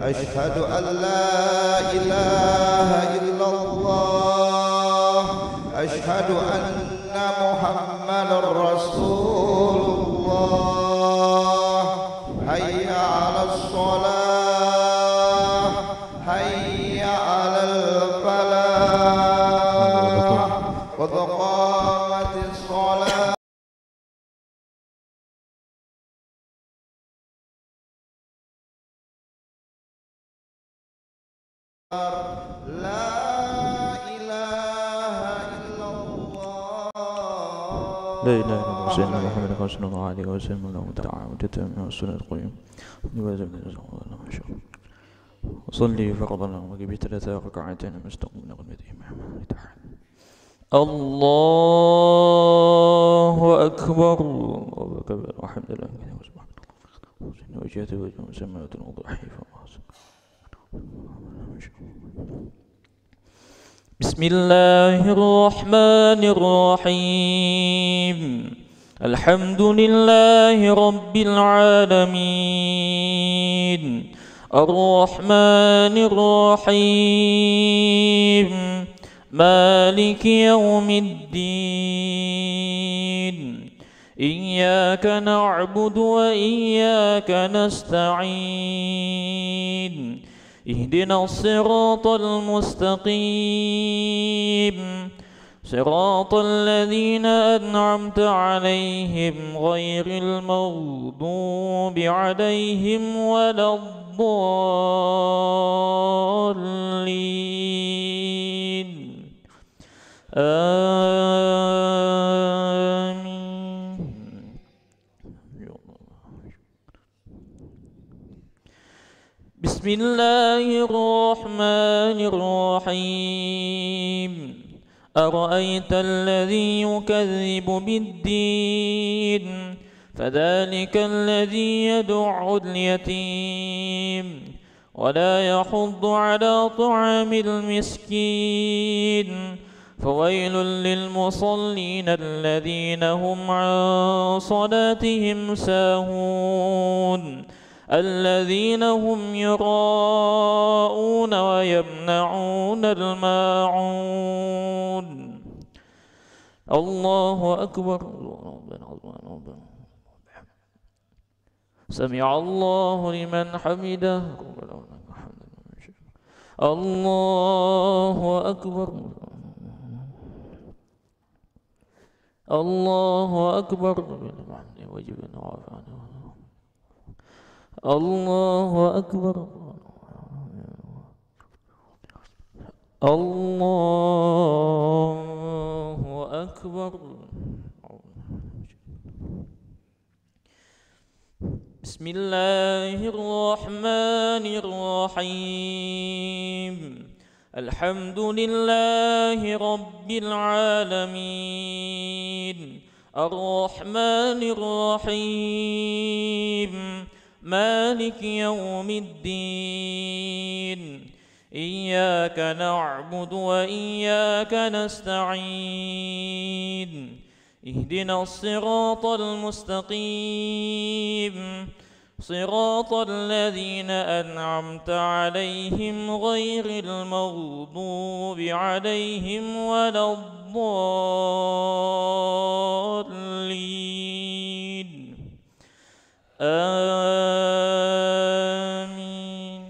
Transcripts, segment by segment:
أشهد أن لا إله إلا الله أشهد أن محمدا رسول الله حي على الصلاة حي على الفلاح قد قامت الصلاة لا إله إلا الله لا إله إلا الله سيدنا محمد صلى الله عليه وسلم اللهم تعالى وتتم من السنة القيم وصلي فرضا وقبل 3 ركعتين مستقبل قبلته محمد تعالى الله أكبر الحمد لله وجهت وجه مسمى وضحي بسم الله الرحمن الرحيم الحمد لله رب العالمين الرحمن الرحيم مالك يوم الدين إياك نعبد وإياك نستعين اهدنا الصراط المستقيم صراط الذين أنعمت عليهم غير المغضوب عليهم ولا الضالين آمين. بسم الله الرحمن الرحيم أرأيت الذي يكذب بالدين فذلك الذي يدع اليتيم ولا يحض على طعام المسكين فويل للمصلين الذين هم عن صلاتهم ساهون الذين هم يراءون ويمنعون الماعون الله أكبر سمع الله لمن حمده الله أكبر الله أكبر الله أكبر الله أكبر بسم الله الرحمن الرحيم الحمد لله رب العالمين الرحمن الرحيم مالك يوم الدين إياك نعبد وإياك نستعين اهدنا الصراط المستقيم صراط الذين أنعمت عليهم غير المغضوب عليهم ولا الضالين آمين.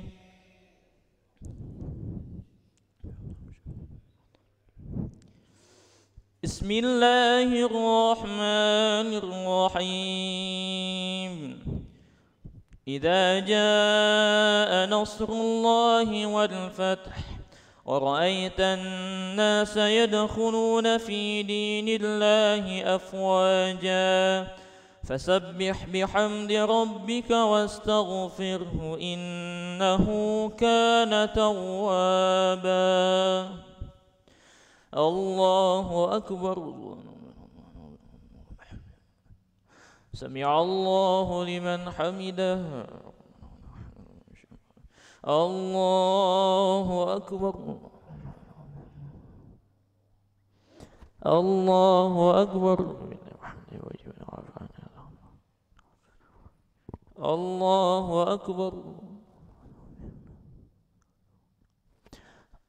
بسم الله الرحمن الرحيم إذا جاء نصر الله والفتح ورأيت الناس يدخلون في دين الله أفواجا فسبح بحمد ربك واستغفره إنه كان توابا الله أكبر سمع الله لمن حمده الله أكبر الله أكبر الله أكبر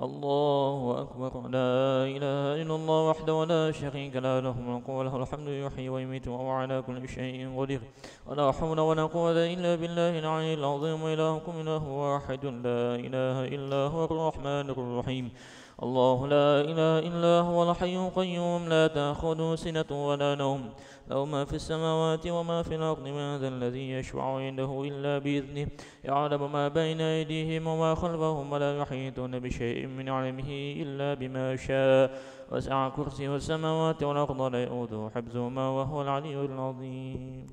الله أكبر. لا إله إلا الله وحده لا شريك له، له الملك وله الحمد، يحيي ويميت وهو على كل شيء قدير. ولا حول ولا قوة إلا بالله العلي العظيم. إلهكم إله واحد لا إله إلا هو الرحمن الرحيم. الله لا إله إلا هو الحي القيوم، لا تأخذه سنة ولا نوم، له ما في السماوات وما في الأرض. من ذا الذي يشفع عنده إلا بإذنه، يعلم ما بين أيديهم وما خلفهم، ولا يحيطون بشيء من علمه إلا بما شاء. وسع كرسيه السماوات والأرض، لا يؤوده حفظهما وهو العلي العظيم.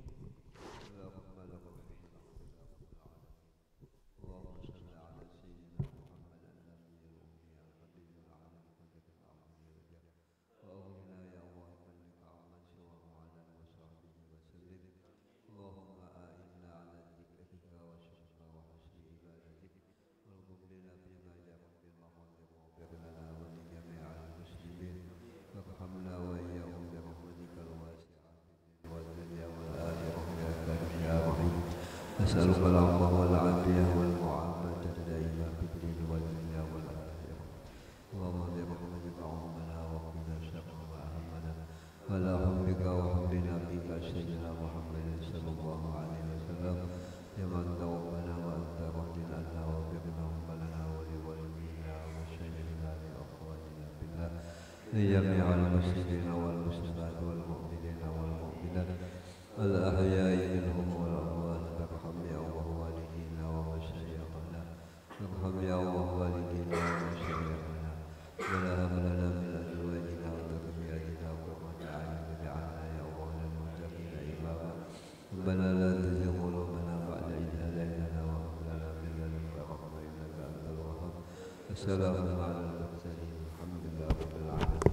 أسألك العفو والعافية والمعافاة الدائمة في الدين والدنيا والآخرة. اللهم برحمتك عمنا وقنا شر ما أهمنا، ولا حولك وحولنا بك سيدنا محمد صلى الله عليه وسلم. يا من توفنا وأنت راض عنا، واغفر اللهم لنا ولوالدينا ومشايخنا لأخواننا في الله، لجميع المسلمين والمسلمات والمؤمنين والمؤمنات الأحياء منهم والأموات. ارحم يا الله والدينا ومشايخنا، ارحم يا الله والدينا ومشايخنا، ولا هب لنا من أزواجنا وذرياتنا قرة أعين واجعلنا يا الله للمتقين إماما. ربنا لا تزغ قلوبنا بعد إذ هديتنا وهب لنا من لدنك رحمة إنك أنت الوهاب. السلام على المرسلين، الحمد لله رب العالمين.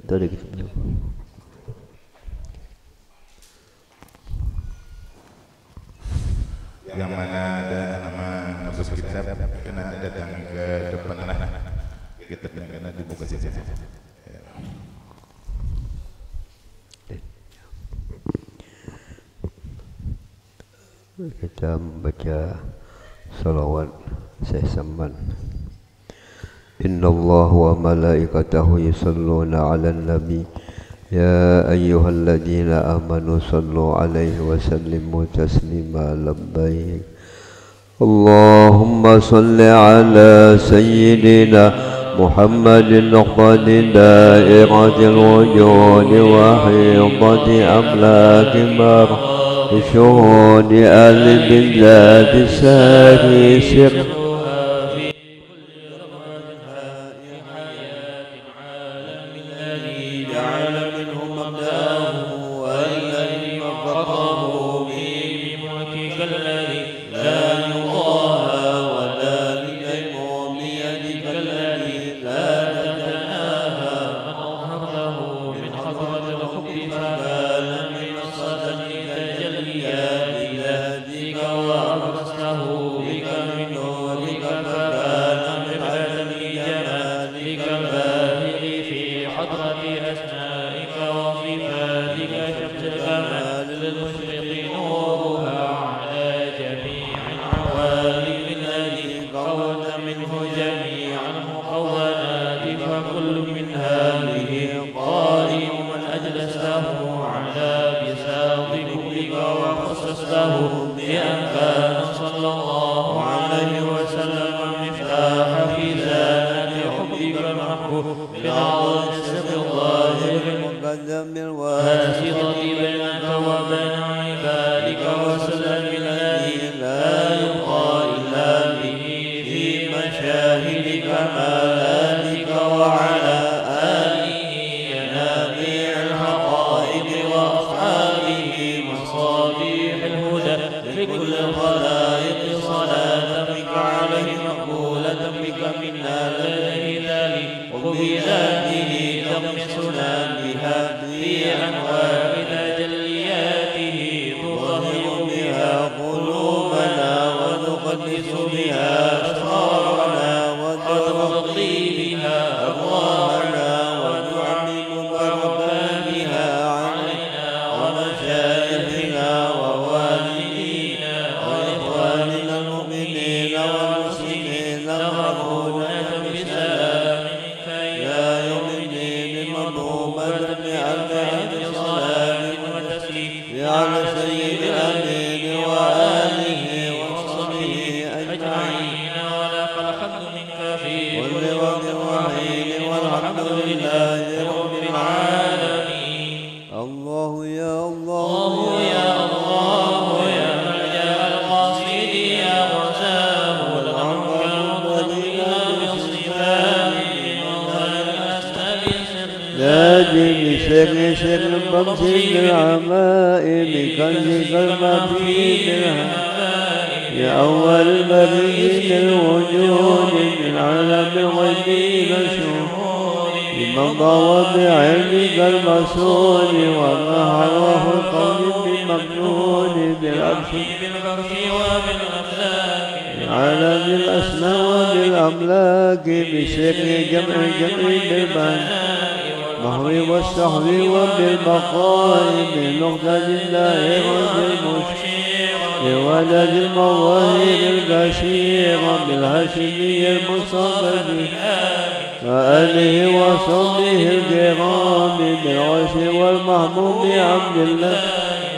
Betul gitu. Yang mana ada nama Nafsus Kitab kena datang ke depan lah. Kitabnya kena dibuka saja. Kita membaca salawat Syekh Saman. Inna Allah wa malaikatahu yusalluna ala nabi ya ayyuhalladzina amanu sallu alaihi wa sallimu taslima labbaik Allahumma salli ala sayyidina Muhammadin nuqbadi dairatil wujudi wa hibati amlaki mar syuhudi ahli billati sari sir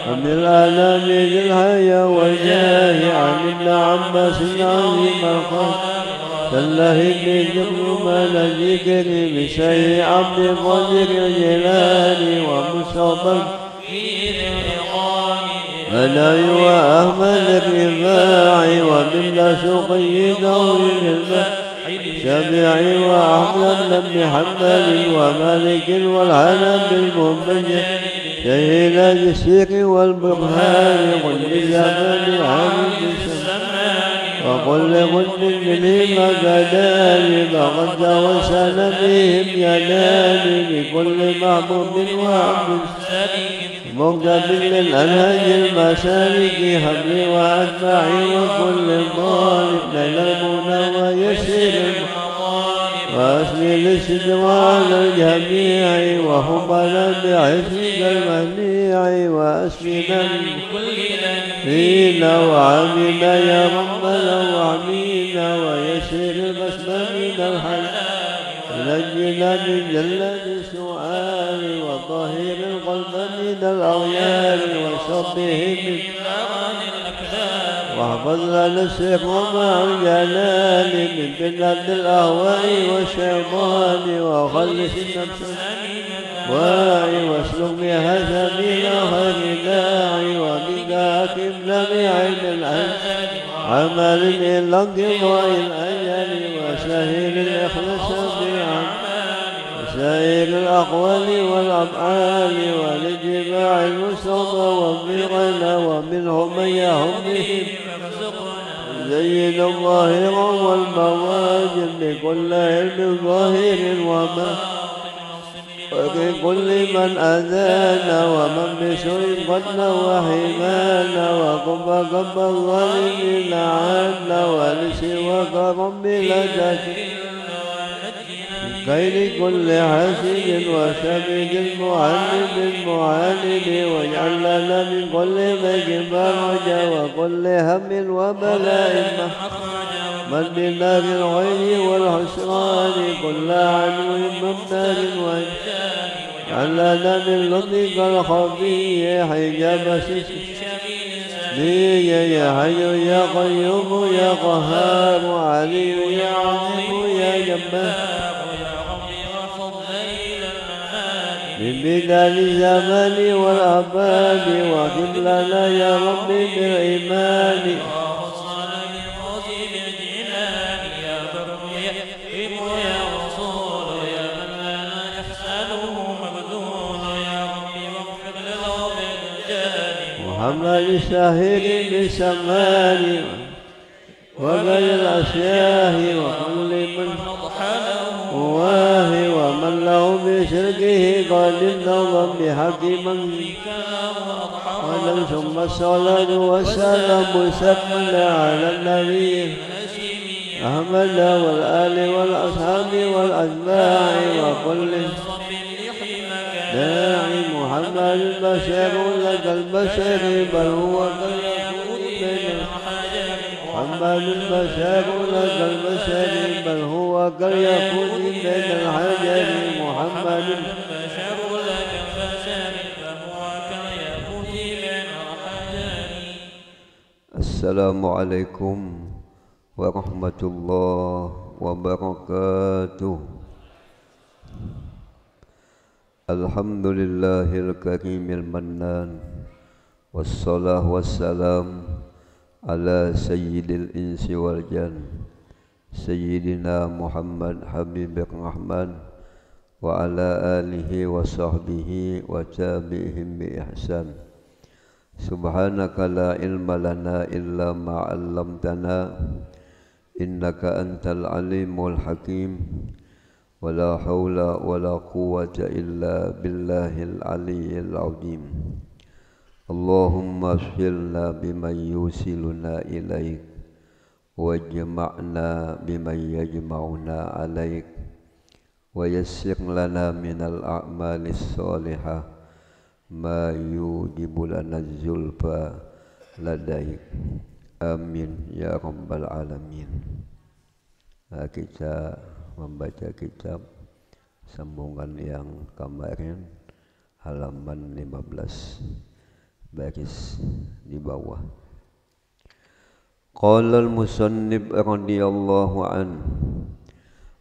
ومن الأنام ذي الحياة والجاه عن ابن عباس العظيم القدر تلهي بذكر ما ذكر بشيء عبد القادر الجيلاني ومصطفى مناي وأحمد الرفاعي ومن سقي دور الشافعي وأحمد بن حنبل ومالك والحنب المنبجل شهيد الشيخ والبرهان قل بزمن عبد السمان وقل لكل منهم كذلك فقد توسل بهم يدان بكل محبوب وعبد مقتبل للأنهج المسالك حبل وأتباعي وكل طالب ليل المنى ويسير وأسمي الشدوى على الجميع وحبنا بعزك المنيع وأسمنا من كل فينا وعمنا يا ربنا وعمينا ويسير البسم من الحلال ونجنا من جلة السؤال وطهير القلب من الأغيار وصبه من واحفظ لنا السر مع الجلال من فتنة الأهواء والشيطان وخلص النفس واعي واسلك بها سبيل خير داعي وبك أكمل بعين الأنسان عمل من انقضاء الأجل وسهل الإخلاص وسائر الأقوال والأفعال والاتباع المصطفى وفقنا ومنهم من يهم بهم زين الظاهر والمواجب بكل علم ظاهر وما وبكل من أذانا ومن بسوء قدنا وحمانا وقب الظالمين عنا ولسواك رب لا تكلنا كيد كل حسد وشبك المعاند واجعل لنا من كل ضيق فرجا وكل هم وبلاء من بنا في الغيب والحسران كل عدو مبتل واجعل لنا من لطفك الخفي حجاب يا حي يا قيوم يا قهار علي يا عظيم يا جبار من بداية الزمان والأباد واغفر لنا يا رب بالإيمان محمد الشاهد بالسمان وبين الأشياء وكل من واهي ومن له بشركه قال النظم بحق من ولم ثم الصلاة والسلام سمنا على النبي أحمد والآل والأصحاب والأتباع وكل داعي محمد البشر لك البشر بل هو محمد البشر لك البشر بل هو كالياقوت بين الحجر محمد البشر لك البشر فهو كالياقوت بين الحجر. السلام عليكم ورحمة الله وبركاته. الحمد لله الكريم المنان والصلاة والسلام على سيد الإنس والجن سيدنا محمد حبيب الرحمن وعلى آله وصحبه وتابعهم بإحسان. سبحانك لا علم لنا إلا ما علمتنا إنك أنت العليم الحكيم ولا حول ولا قوة إلا بالله العلي العظيم. اللهم اشغلنا بمن يوصلنا إليك واجمعنا بمن يجمعنا عليك ويسر لنا من الأعمال الصالحة ما يوجب لنا الزلفى لديك. Amin ya rabbal alamin. Kita membaca kitab sambungan yang kemarin halaman 15. baris di bawah. Qala al-musannif radhiyallahu anhu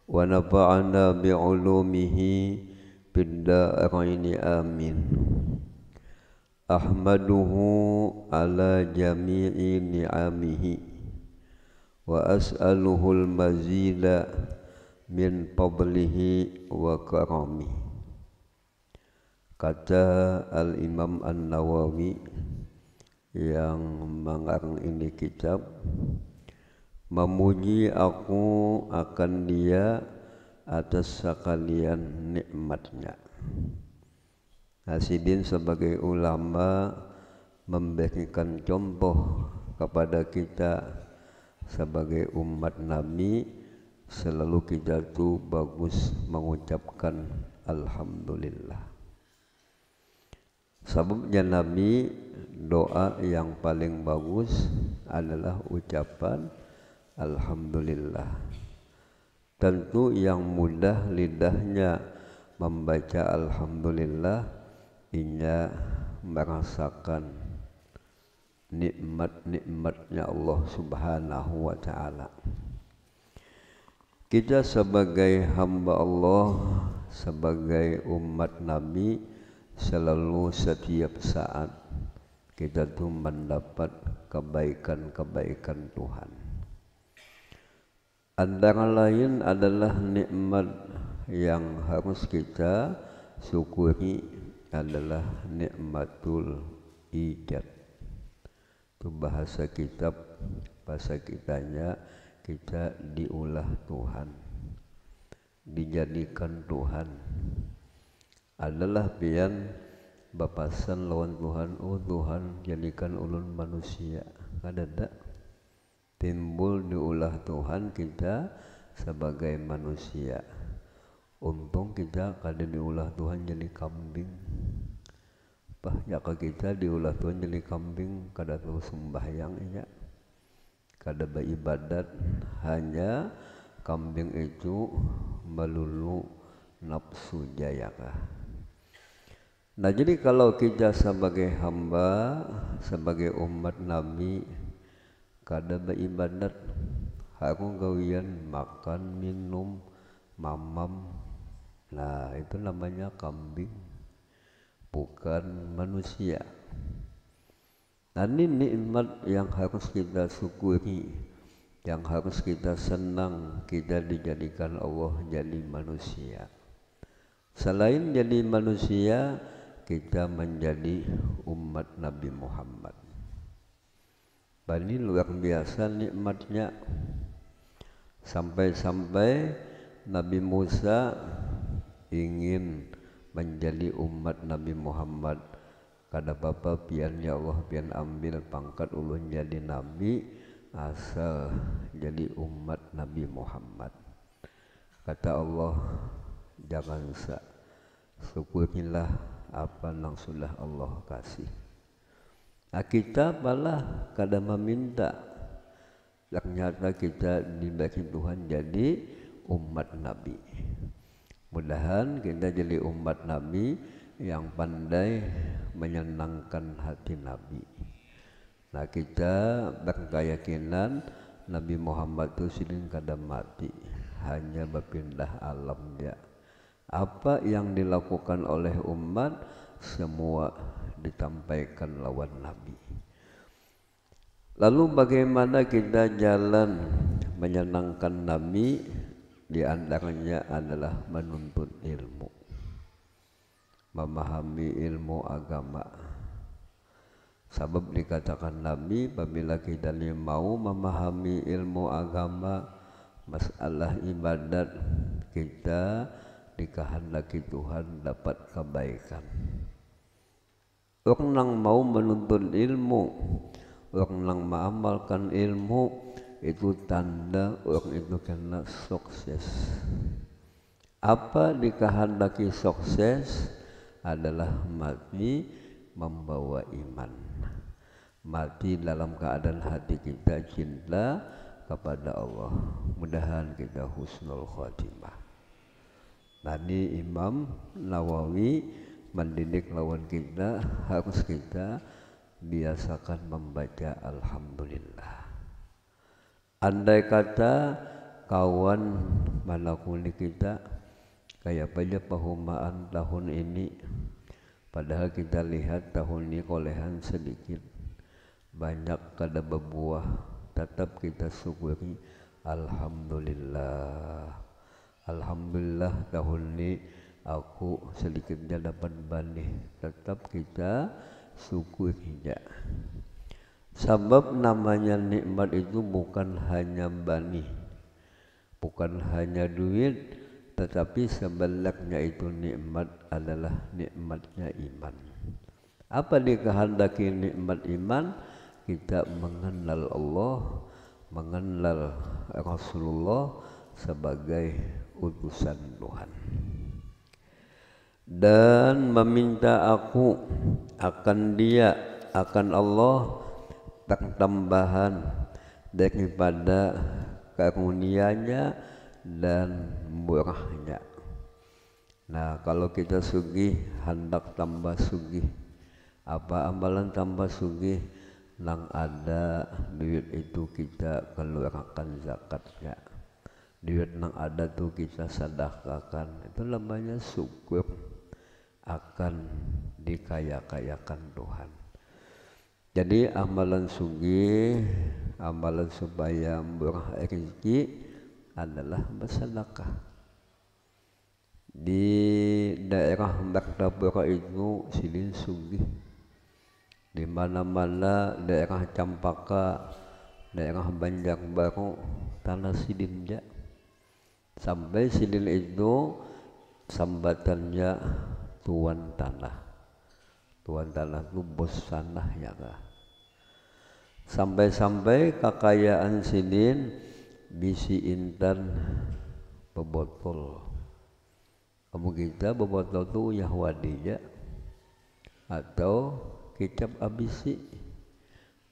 wa nafa'ana bi'ulumihi fid dharaini amin. Ahmaduhu ala jami'i ni'amihi wa as'aluhul mazida min fadlihi wa karamihi. Kata Al-Imam An-Nawawi yang mengarang ini kitab, memuji aku akan dia atas sekalian nikmatnya. Hasidin sebagai ulama memberikan contoh kepada kita sebagai umat Nabi, selalu kita tuh bagus mengucapkan alhamdulillah. Sebabnya Nabi, doa yang paling bagus adalah ucapan alhamdulillah. Tentu yang mudah lidahnya membaca alhamdulillah, ia merasakan nikmat-nikmatnya Allah Subhanahu wa ta'ala. Kita sebagai hamba Allah, sebagai umat Nabi, selalu setiap saat kita tuh mendapat kebaikan-kebaikan Tuhan. Antara lain adalah nikmat yang harus kita syukuri adalah nikmatul ijad. Itu bahasa kitab, bahasa kitanya, kita diulah Tuhan, dijadikan Tuhan. Adalah pian bapasan lawan Tuhan, oh Tuhan jadikan ulun manusia. Kadada timbul diulah Tuhan kita sebagai manusia. Untung kita kada diulah Tuhan jadi kambing. Jika kita diulah Tuhan jadi kambing, kada tahu sembahyang ya, kada beribadat, hanya kambing itu melulu nafsu jayakah. Nah jadi kalau kita sebagai hamba, sebagai umat Nabi, kada beribadat, harus gawian makan, minum, mamam. Nah itu namanya kambing, bukan manusia. Nah ini nikmat yang harus kita syukuri, yang harus kita senang, kita dijadikan Allah jadi manusia. Selain jadi manusia, kita menjadi umat Nabi Muhammad. Ini luar biasa nikmatnya. Sampai-sampai Nabi Musa ingin menjadi umat Nabi Muhammad. Kada apa-apa pian ya Allah, pian ambil pangkat ulun jadi nabi, asal jadi umat Nabi Muhammad. Kata Allah, jangan syukurilah apa yang sudah Allah kasih. Nah, kita malah kada meminta, ternyata kita diberi Tuhan jadi umat Nabi. Mudahan kita jadi umat Nabi yang pandai menyenangkan hati Nabi. Nah kita berkeyakinan Nabi Muhammad itu silin kada mati, hanya berpindah alam dia. Apa yang dilakukan oleh umat semua ditampaikan lawan Nabi. Lalu bagaimana kita jalan menyenangkan Nabi? Di antaranya adalah menuntut ilmu, memahami ilmu agama. Sebab dikatakan Nabi, apabila kita mau memahami ilmu agama, masalah ibadat kita dikehendaki Tuhan dapat kebaikan. Orang yang mau menuntut ilmu, orang yang mengamalkan ilmu, itu tanda orang itu kena sukses. Apa dikehendaki sukses adalah mati membawa iman, mati dalam keadaan hati kita cinta kepada Allah. Mudahan kita husnul khotimah. Tadi Imam Nawawi mendidik lawan kita, harus kita biasakan membaca alhamdulillah. Andai kata kawan manakuni kita kayak aja pahumaan tahun ini, padahal kita lihat tahun ini kolehan sedikit, banyak kada berbuah, tetap kita syukuri alhamdulillah. Alhamdulillah tahun ini aku sedikitnya dapat bani, tetap kita syukuri ya. Sebab namanya nikmat itu bukan hanya bani, bukan hanya duit, tetapi sebenarnya itu nikmat adalah nikmatnya iman. Apa dikehendaki nikmat iman? Kita mengenal Allah, mengenal Rasulullah sebagai utusan Tuhan, dan meminta aku akan Dia, akan Allah tambahan daripada karunia-Nya dan murahnya. Nah, kalau kita sugih hendak tambah sugih. Apa amalan tambah sugih? Nang ada duit itu kita keluarkan zakatnya. Duit nang ada tuh kita sedekahkan. Itu namanya syukur akan dikaya-kayakan Tuhan. Jadi amalan sugih, amalan supaya murah rezeki adalah bersedekah. Di daerah Martapura itu silin sugih, di mana-mana daerah Campaka, daerah Banjarbaru, tanah silin ya. Sampai silin itu sambatannya tuan tanah. Tuan tanah itu bos tanah ya kah. Sampai-sampai kekayaan silin bisi intan bebotol. Kamu kita bebotol itu Yahwadi ya, atau kicap abisi.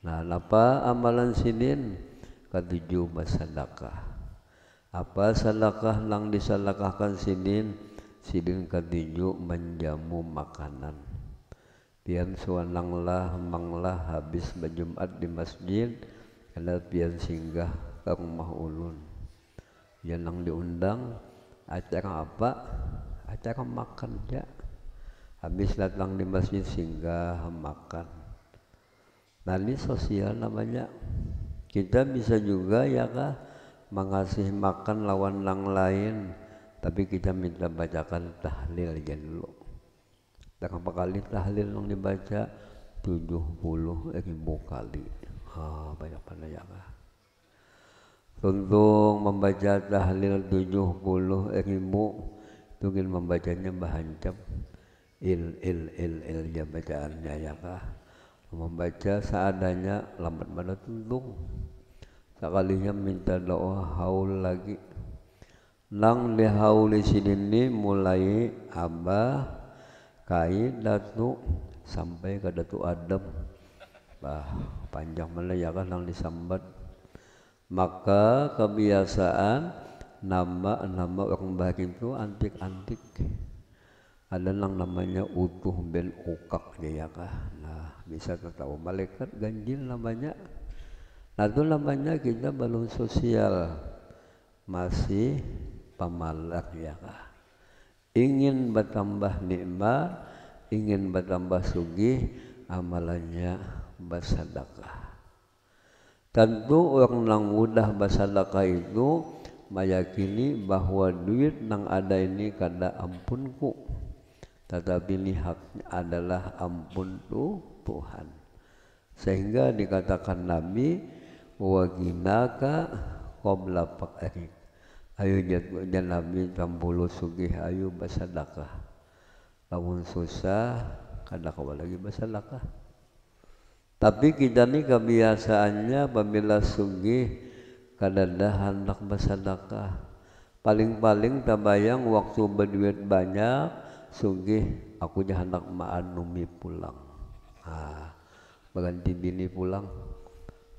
Nah, apa amalan silin? Ketujuh bersedekah. Apa sedekah nang disedekahkan silin? Silin ketujuh menjamu makanan. Pian suananglah manglah habis berjumat di masjid, ada pian singgah ke rumah ulun. Yang nang diundang acara apa? Acara makan ya. Habis datang di masjid singgah makan. Nah, ini sosial namanya. Kita bisa juga ya kah mengasih makan lawan nang lain, tapi kita minta bacakan tahlil aja dulu. Berapa kali tahlil yang dibaca? 70.000 kali. Banyak mana ya kah? Untuk membaca tahlil 70.000 itu kan membacanya bahancap il ya bacaannya ya kah? Membaca seadanya lambat mana tuntung. Sekalinya minta doa haul lagi. Nang di haul sini mulai abah kai datu sampai ke Datu Adam, panjang mana ya kan yang disambat. Maka kebiasaan nama orang baik itu antik-antik. Ada yang namanya Utuh bin Ukak ya kah. Nah, bisa tahu malaikat ganjil namanya. Nah, itu namanya kita belum sosial, masih pamalak ya kah. Ingin bertambah nikmat, ingin bertambah sugih, amalannya bersedekah. Tentu orang yang mudah bersedekah itu meyakini bahwa duit yang ada ini kada ampunku, tetapi ini haknya adalah ampun Tuhan. Sehingga dikatakan Nabi, wa ginaka qabla faqrik. Ayo jatuhnya Nabi tambulu sugih ayo bersedekah. Lamun susah kada kawa lagi bersedekah. Tapi kita ni kebiasaannya apabila sugih kadada hendak bersedekah. Paling-paling tabayang waktu berduit banyak sugih aku hendak maanumi pulang. Berganti bini pulang.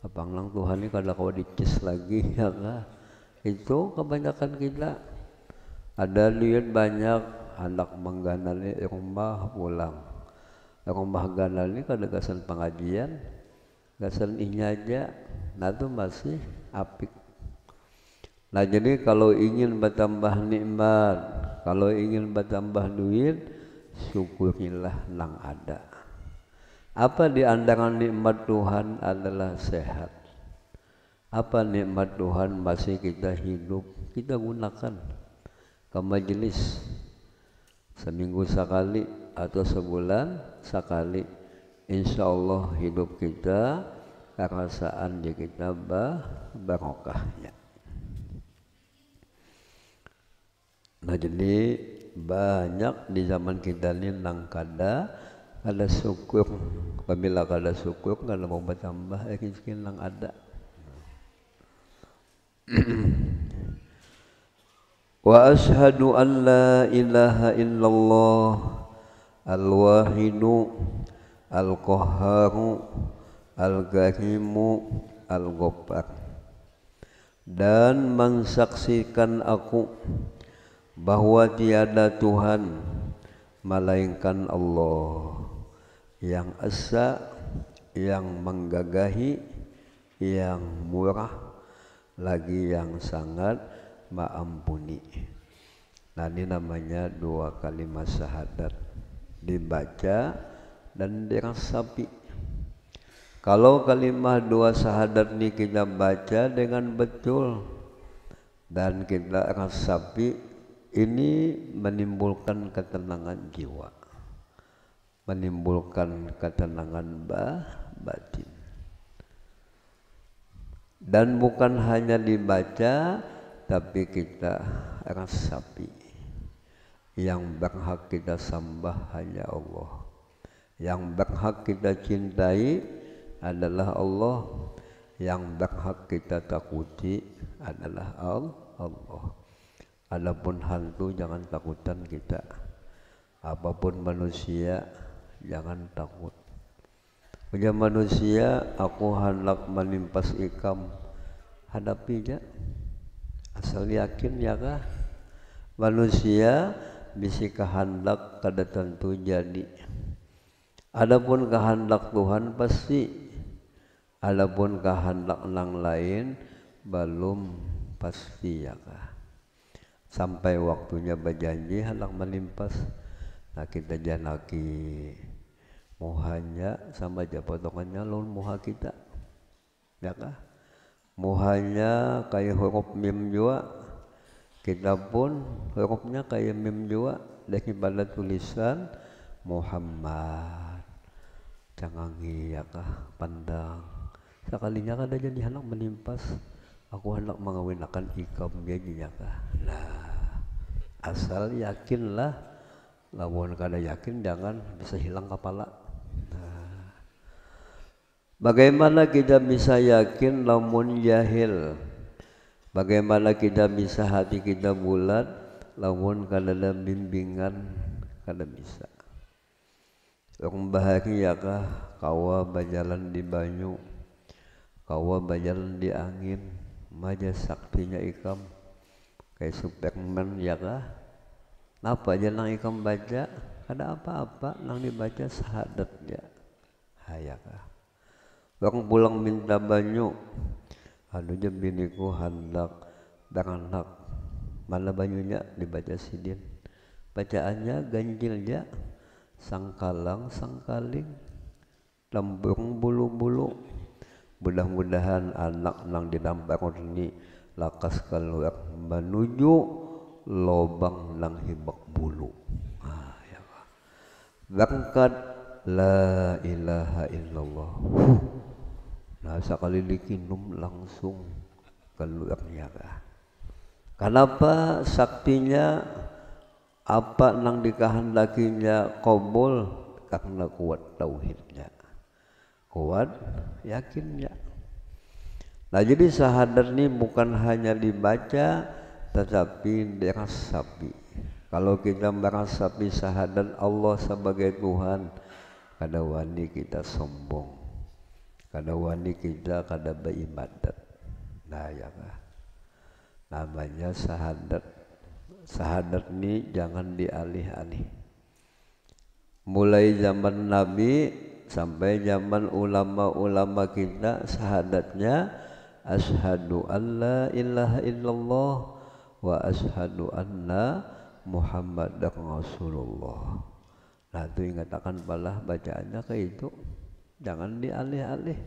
Apanglang Tuhan ni kada kawa dicis lagi ya kah? Itu kebanyakan kita ada duit banyak hendak mengganali rumah pulang, Rumah ganal ini kada gasan pengajian, gasan inyaja, nah itu masih apik. Nah jadi kalau ingin bertambah nikmat, kalau ingin bertambah duit, syukurilah nang ada. Apa di antara nikmat Tuhan adalah sehat. Apa nikmat Tuhan masih kita hidup, kita gunakan ke majelis seminggu sekali atau sebulan sekali. Insya Allah hidup kita kerasaan di kita barokahnya. Nah jadi banyak di zaman kita ini nang kada syukur. Apabila kada syukur kada mau bertambah rezeki nang ada. Wa ashhadu an la ilaha illallah al-wahidu al-qahharu al-ghafimu al-ghaffar, dan mensaksikan aku bahwa tiada Tuhan melainkan Allah yang esa, yang menggagahi, yang murah, lagi yang sangat maampuni. Nah ini namanya dua kalimat syahadat, dibaca dan diresapi. Kalau kalimat dua syahadat ini kita baca dengan betul dan kita resapi, ini menimbulkan ketenangan jiwa, menimbulkan ketenangan batin. Dan bukan hanya dibaca, tapi kita resapi. Yang berhak kita sembah hanya Allah, yang berhak kita cintai adalah Allah, yang berhak kita takuti adalah Allah. Adapun hantu jangan takutan kita, apapun manusia jangan takut. Punya manusia, aku hendak menimpas ikam, hadapi aja, asal yakin ya kah? Manusia bisi kehendak kada tentu jadi. Adapun kehendak Tuhan pasti, adapun kehendak nang lain belum pasti ya kah? Sampai waktunya berjanji hendak menimpas, nah kita janaki muhanya sama aja potongannya lawan muha kita, ya kah? Muhanya kayak huruf mim jua, kita pun hurufnya kayak mim jua, daripada tulisan Muhammad. Cangangi ya kah? Pandang. Sekalinya kada jadi hendak menimpas, aku hendak mengawinkan ikam jadi ya kah? Nah, asal yakinlah, lawan kada yakin jangan bisa hilang kepala. Bagaimana kita bisa yakin lamun jahil? Bagaimana kita bisa hati kita bulat lamun kada ada bimbingan, kada bisa. Orang bahagia kah kawa berjalan di banyu, kawa berjalan di angin, maja saktinya ikam kayak Superman ya kah? Napa aja nang ikam baca, kada apa-apa nang dibaca syahadat ya. Haya kah? Orang pulang minta banyu, aduh jam biniku hendak beranak, mana banyunya dibaca sidin, bacaannya ganjilnya sangkalang sangkaling, lembung bulu-bulu. Mudah-mudahan anak nang dinampar ini lakas keluar menuju lobang nang hibak bulu. Ya. Berangkat la ilaha illallah. Nah sekali dikinum langsung keluar nyaga. Kenapa saktinya apa nang dikehendakinya qabul? Karena kuat tauhidnya, kuat yakinnya. Nah jadi syahadat ini bukan hanya dibaca tetapi dirasapi. Kalau kita merasapi syahadat Allah sebagai Tuhan, kada wani kita sombong, kada wani kita kada beribadat. Nah ya kah? Namanya syahadat. Syahadat ini jangan dialih-alih. mulai zaman Nabi sampai zaman ulama-ulama kita syahadatnya asyhadu alla ilaha illallah wa asyhadu anna Muhammadar Rasulullah. Nah itu ingatakan balah bacaannya kayak itu, jangan dialih-alih.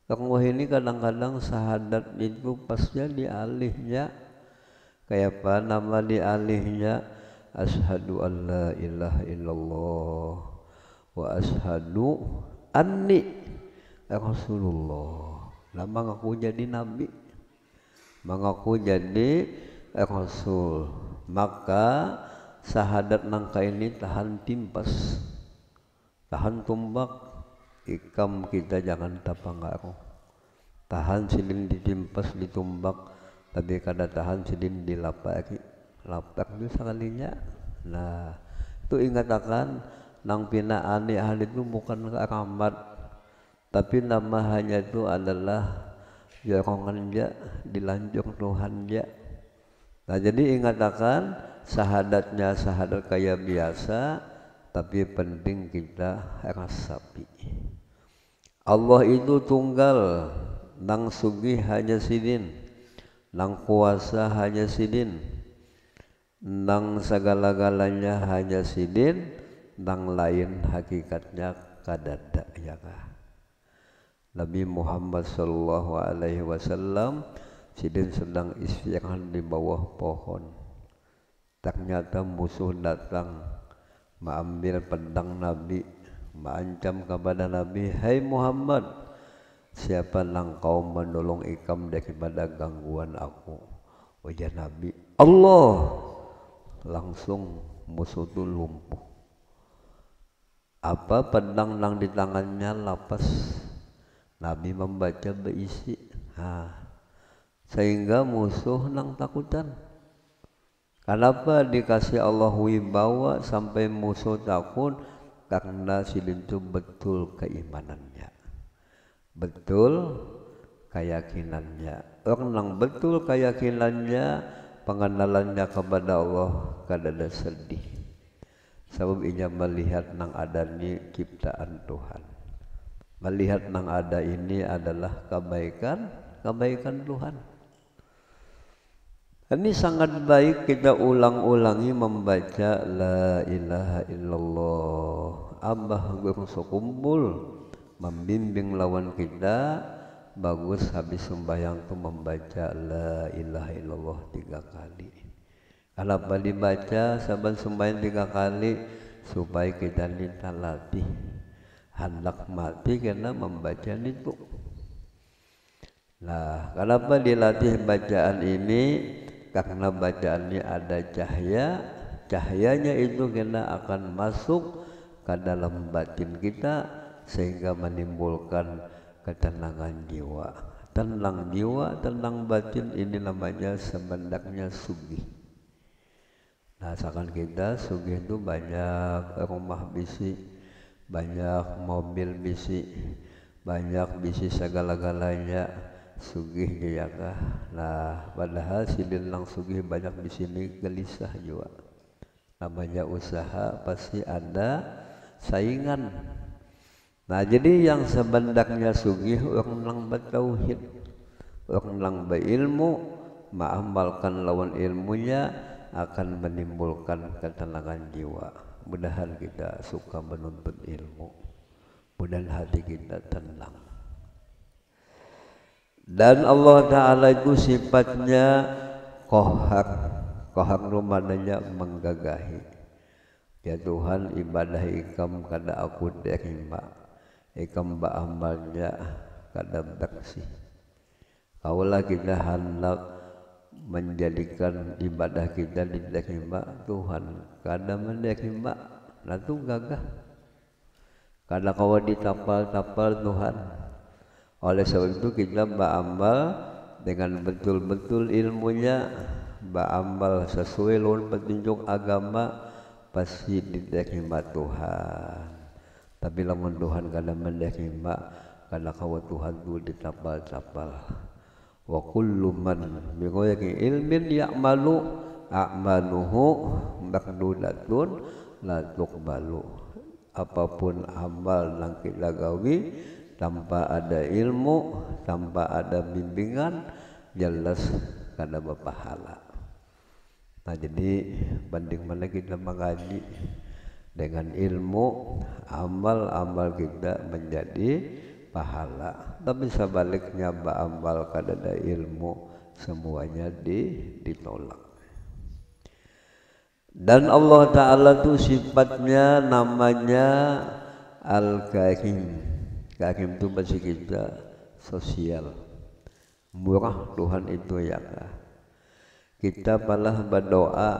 Kalau ini kadang-kadang syahadat itu pasnya dialihnya kayak apa nama dialihnya asyhadu alla ilaha illallah wa asyhadu anni Rasulullah. Lah mengaku jadi nabi, mengaku jadi rasul, maka syahadat nangka ini tahan timpas, tahan tumbak, ikam kita jangan tapangaruh, tahan silin ditimpas ditumbak, tapi kada tahan silin dilapaki, lapak itu sekalinya. Nah itu ingat akan nang pinaan ahli itu bukan keramat, tapi nama hanya itu adalah jorongan ja, dilanjur Tuhan ja. Nah jadi ingat akan syahadatnya syahadat kayak biasa, tapi penting kita rasapi Allah itu tunggal, nang sugih hanya sidin, nang kuasa hanya sidin, nang segala-galanya hanya sidin, nang lain hakikatnya kadada ya kah. Nabi Muhammad sallallahu alaihi wasallam sidin sedang istirahat di bawah pohon. Ternyata musuh datang mengambil pedang Nabi, mengancam kepada Nabi, "Hai Muhammad, siapa nang kau menolong ikam daripada gangguan aku?" Ujar Nabi, "Allah." Langsung musuh itu lumpuh. Apa pedang nang di tangannya lapas. Nabi membaca berisi, sehingga musuh nang takutan. Kenapa dikasih Allah wibawa sampai musuh takut? Karena silin itu betul keimanannya, betul keyakinannya. Orang yang betul keyakinannya, pengenalannya kepada Allah kadada sedih. Sebab ia melihat nang adanya ciptaan Tuhan, melihat nang ada ini adalah kebaikan Tuhan. Ini sangat baik kita ulang-ulangi membaca la ilaha illallah. Abah guru sekumpul membimbing lawan kita, bagus habis sembahyang itu membaca la ilaha illallah 3 kali. Kenapa dibaca saban sembahyang 3 kali? Supaya kita minta latih hendak mati karena membaca itu. Nah, kenapa dilatih bacaan ini? Karena bacaannya ada cahaya, cahayanya itu kena akan masuk ke dalam batin kita sehingga menimbulkan ketenangan jiwa. Tenang jiwa, tenang batin, ini namanya sebenarnya sugih. Nah, seakan kita sugih itu banyak rumah bisi, banyak mobil bisi, banyak bisi segala-galanya. Sugih ya kah? Nah, padahal sidin lang sugih banyak di sini gelisah juga. Namanya usaha pasti ada saingan. Nah, jadi yang sebenarnya sugih orang lang bertauhid, orang lang berilmu, mengamalkan lawan ilmunya akan menimbulkan ketenangan jiwa. Mudahan kita suka menuntut ilmu, mudahan hati kita tenang. Dan Allah Ta'ala itu sifatnya qahar. Qahar itu maknanya menggagahi. Ya Tuhan, ibadah ikam kada aku terima, ikam ba'amalnya kada bersih. Kaulah kita hendak menjadikan ibadah kita diterima, Tuhan kada menerima, nah itu gagah. Kada kau ditapal-tapal Tuhan. Oleh sebab itu kita beramal dengan betul-betul ilmunya, beramal sesuai dengan petunjuk agama, pasti diterima Tuhan. Tapi lamun Tuhan kada menerima, kada kau Tuhan itu ditapal-tapal. Wa kullu man bighairi ilmin ya'malu a'maluhu maqdudatun la tuqbalu. apapun amal yang kita gawi tanpa ada ilmu, tanpa ada bimbingan, jelas kada berpahala. Nah jadi banding mana kita mengaji dengan ilmu, amal-amal kita menjadi pahala. Tapi sebaliknya beramal kada ada ilmu, semuanya ditolak. Dan Allah Ta'ala itu sifatnya namanya Al-Karim. Karim itu bahasa kita sosial, murah Tuhan itu ya kah. Kita malah berdoa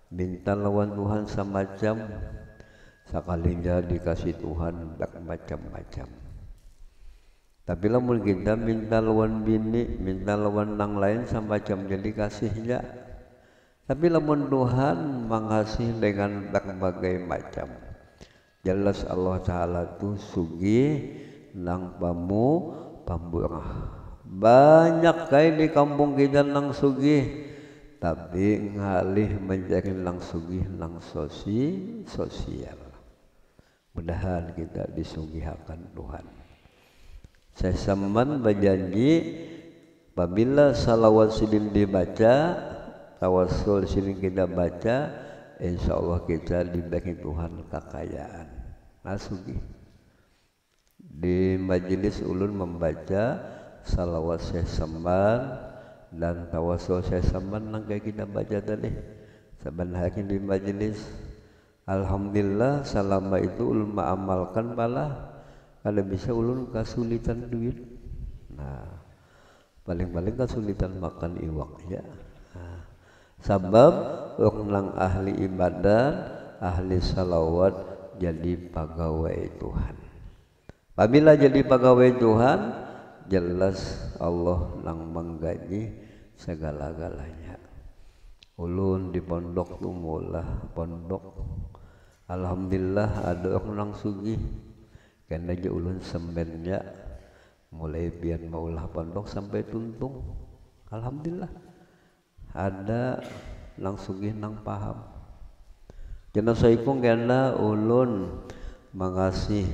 minta lawan Tuhan semacam sekalinya dikasih Tuhan macam-macam. Tapi lamun kita minta lawan bini, minta lawan nang lain semacam jadi kasihnya. Tapi lamun Tuhan mengasihi dengan berbagai macam. Jelas Allah Ta'ala itu sugih nang pamurah. Banyak kayak di kampung kita nang sugih, tapi ngalih menjadi nang sugih nang sosial. Mudahan kita disugihakan Tuhan. Saya saman berjanji apabila salawat silin dibaca, tawasul silin kita baca, insya Allah kita diberi Tuhan kekayaan. Nasugi di majelis ulun membaca salawat Syekh Samban dan tawasul Syekh Samban nang kayak kita baca tadi. Sebenarnya di majelis, alhamdulillah selama itu ulun mengamalkan malah kalau bisa ulun kesulitan duit. Nah, paling-paling kesulitan makan iwak ya. Nah, sebab orang ahli ibadah, ahli salawat jadi pegawai Tuhan. Apabila jadi pegawai Tuhan, jelas Allah nang menggaji segala-galanya. Ulun di pondok tu mulah pondok. Alhamdulillah ada orang nang sugih. Karena je ulun sembennya mulai pian maulah pondok sampai tuntung. Alhamdulillah. Ada nang sugih nang paham. Jangan saikung karena ulun mengasih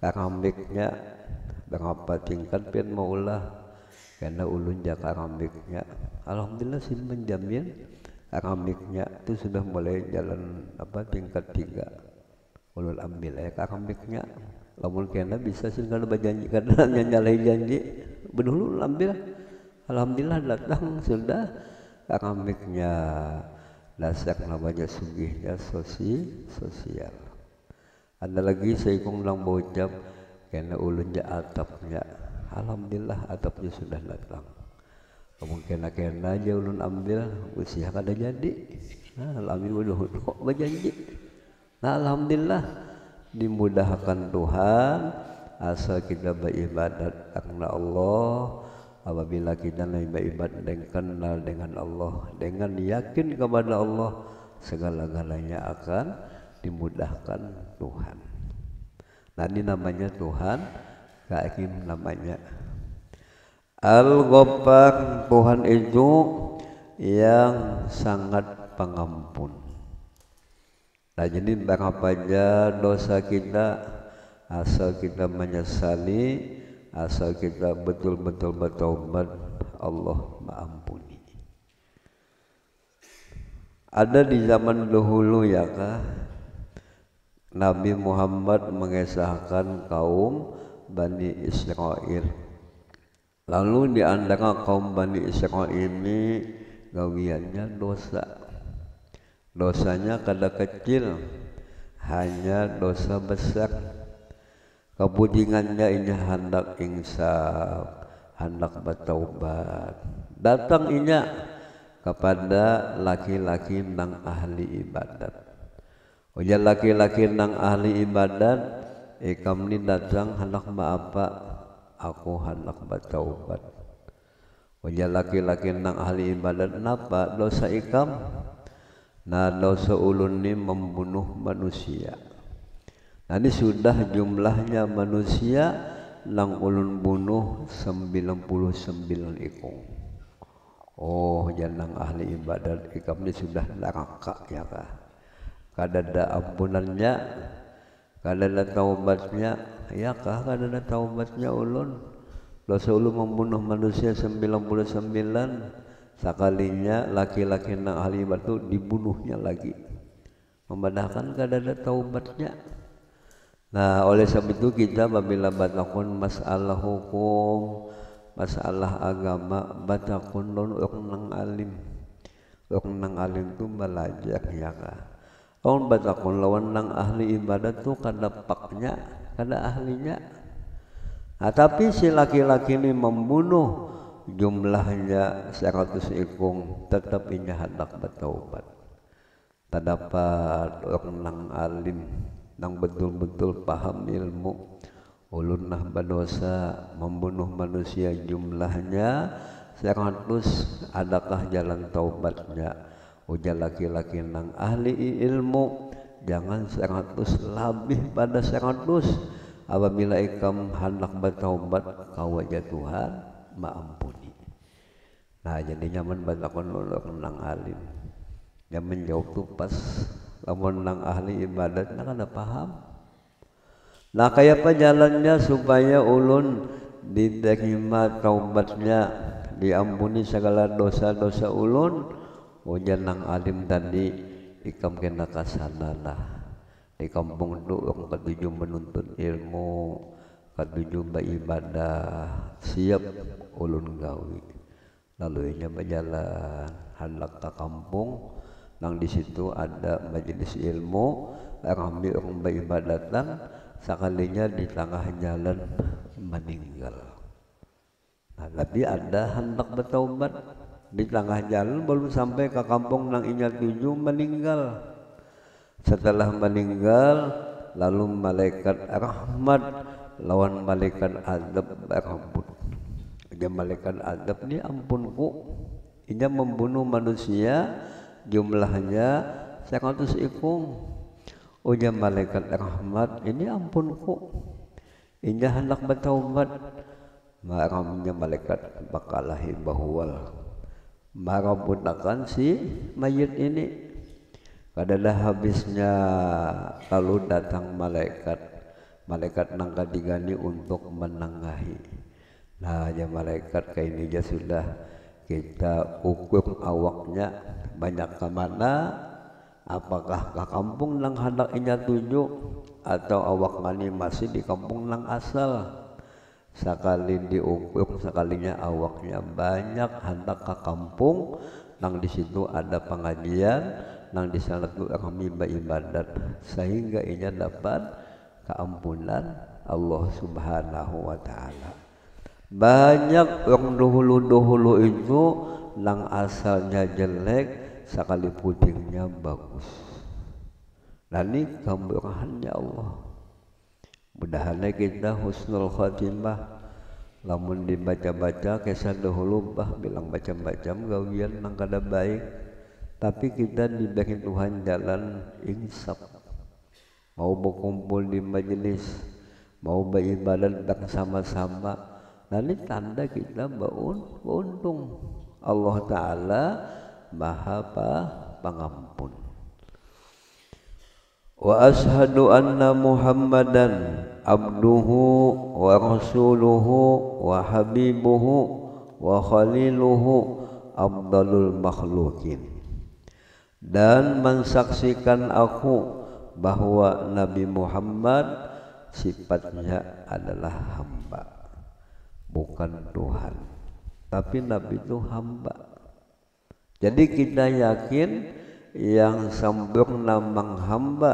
karambiknya berapa tingkat pian maulah karena ulun jaga karambiknya. Alhamdulillah sih menjamin karambiknya itu sudah mulai jalan tingkat 3. Ulun ambil karambiknya. Lamun kena bisa sih kalau berjanji karena nyalai janji bedulu ambil. Alhamdulillah datang sudah karambiknya dasar namanya sugihnya sosial. Ada lagi saya kong lang bocap karena ulun ja atapnya. Alhamdulillah atapnya sudah datang. Mungkin kena aja ulun ambil usia kada jadi. Nah, alhamdulillah berjanji. Nah, alhamdulillah dimudahkan Tuhan asal kita beribadat karena Allah. Apabila kita beribadat dan kenal dengan Allah, dengan yakin kepada Allah, segala-galanya akan dimudahkan Tuhan. Nah ini namanya Tuhan Karim, namanya Al-Ghaffar. Tuhan itu yang sangat pengampun. Nah jadi berapa aja dosa kita, asal kita menyesali, asal kita betul-betul bertaubat, Allah mengampuni. Ada di zaman dahulu ya kah, Nabi Muhammad mengesahkan kaum Bani Israel. Lalu di antara kaum Bani Israel ini gawiannya dosa. Dosanya kada kecil, hanya dosa besar. Kepudingannya ini hendak insaf, hendak bertaubat. Datang inya kepada laki-laki nang ahli ibadat. Ujar laki-laki nang ahli ibadat, ikam ni datang hendak apa? Aku hendak bertaubat. Ujar laki-laki nang ahli ibadat, napa dosa ikam? Nah dosa ulun ni membunuh manusia. Nah ini sudah jumlahnya manusia nang ulun bunuh 99 ikung. Oh janang ahli ibadat ikam ni sudah neraka ya kah? Kada ada ampunannya. kadada taubatnya, ya kah kadada taubatnya ulun? Dosa ulun membunuh manusia 99, sekalinya laki-laki nang ahli batu dibunuhnya lagi. Membadahkan kadada taubatnya. Nah, oleh sebab itu kita apabila batakun masalah hukum, masalah agama, batakun orang nang alim. Orang nang alim tu belajar ya kah. Orang batakun lawan nang ahli ibadat tu kada paknya, kada ahlinya. Nah, tapi si laki-laki ini membunuh jumlahnya 100 ikung, tetap inya hendak bertaubat. Tak dapat orang nang alim nang betul-betul paham ilmu, ulun nah berdosa membunuh manusia jumlahnya 100, adakah jalan taubatnya? Ujar laki-laki nang ahli ilmu, jangan 100, lebih pada 100. Apabila ikam hendak bertaubat, kau aja Tuhan maampuni. Nah, jadi nyaman batakon ulun nang alim. Yang menjawab tu pas lamun nang ahli ibadat nak ada paham. Nah, kayak apa jalannya supaya ulun diterima taubatnya, diampuni segala dosa-dosa ulun? Ujar nang alim tadi, ikam kena kasanalah. Di kampung tu orang ketujuh menuntut ilmu, ketujuh beribadah, siap ulun gawi. Lalu inya berjalan hendak ke kampung, nang di situ ada majelis ilmu, ramai orang beribadatan, sekalinya di tengah jalan meninggal. Nah, tapi ada hendak bertaubat di tengah jalan, belum sampai ke kampung nang inya tuju meninggal. Setelah meninggal, lalu malaikat rahmat lawan malaikat azab berebut. Dia malaikat azab ni ampunku, inya membunuh manusia jumlahnya 100 ikung. Ujar malaikat rahmat, ini ampunku, inya hendak bertaubat. Maramnya malaikat bakalahi bahwal marabutakan si mayit ini. Kadada habisnya lalu datang malaikat nang kadigani untuk menengahi. Nah, ya malaikat kayak ini aja sudah kita ukur awaknya banyak ke mana, apakah ke kampung nang hendak inya tuju atau awak ngani masih di kampung nang asal. Sekali diukur, sekalinya awaknya banyak hendak ke kampung nang di situ ada pengajian, nang di sana tu kami beribadat, sehingga inya dapat keampunan Allah Subhanahu wa taala. Banyak orang dahulu itu nang asalnya jelek, sekali pudingnya bagus. Nah, ini kemurahannya Allah. Mudah-mudahan kita husnul khatimah. Lamun dibaca-baca kisah dahulu bah bilang macam-macam gawian nang kada baik, tapi kita diberi Tuhan jalan insaf. Mau berkumpul di majelis, mau beribadat bersama-sama, nanti tanda kita beruntung. Allah Ta'ala Maha Pengampun. Wa ashhadu anna Muhammadan abduhu wa rasuluhu wa habibuhu wa khaliluhu afdalul makhlukin. Dan mensaksikan aku bahwa Nabi Muhammad sifatnya adalah hamba, bukan Tuhan. Tapi Nabi itu hamba. Jadi kita yakin yang sempurna menghamba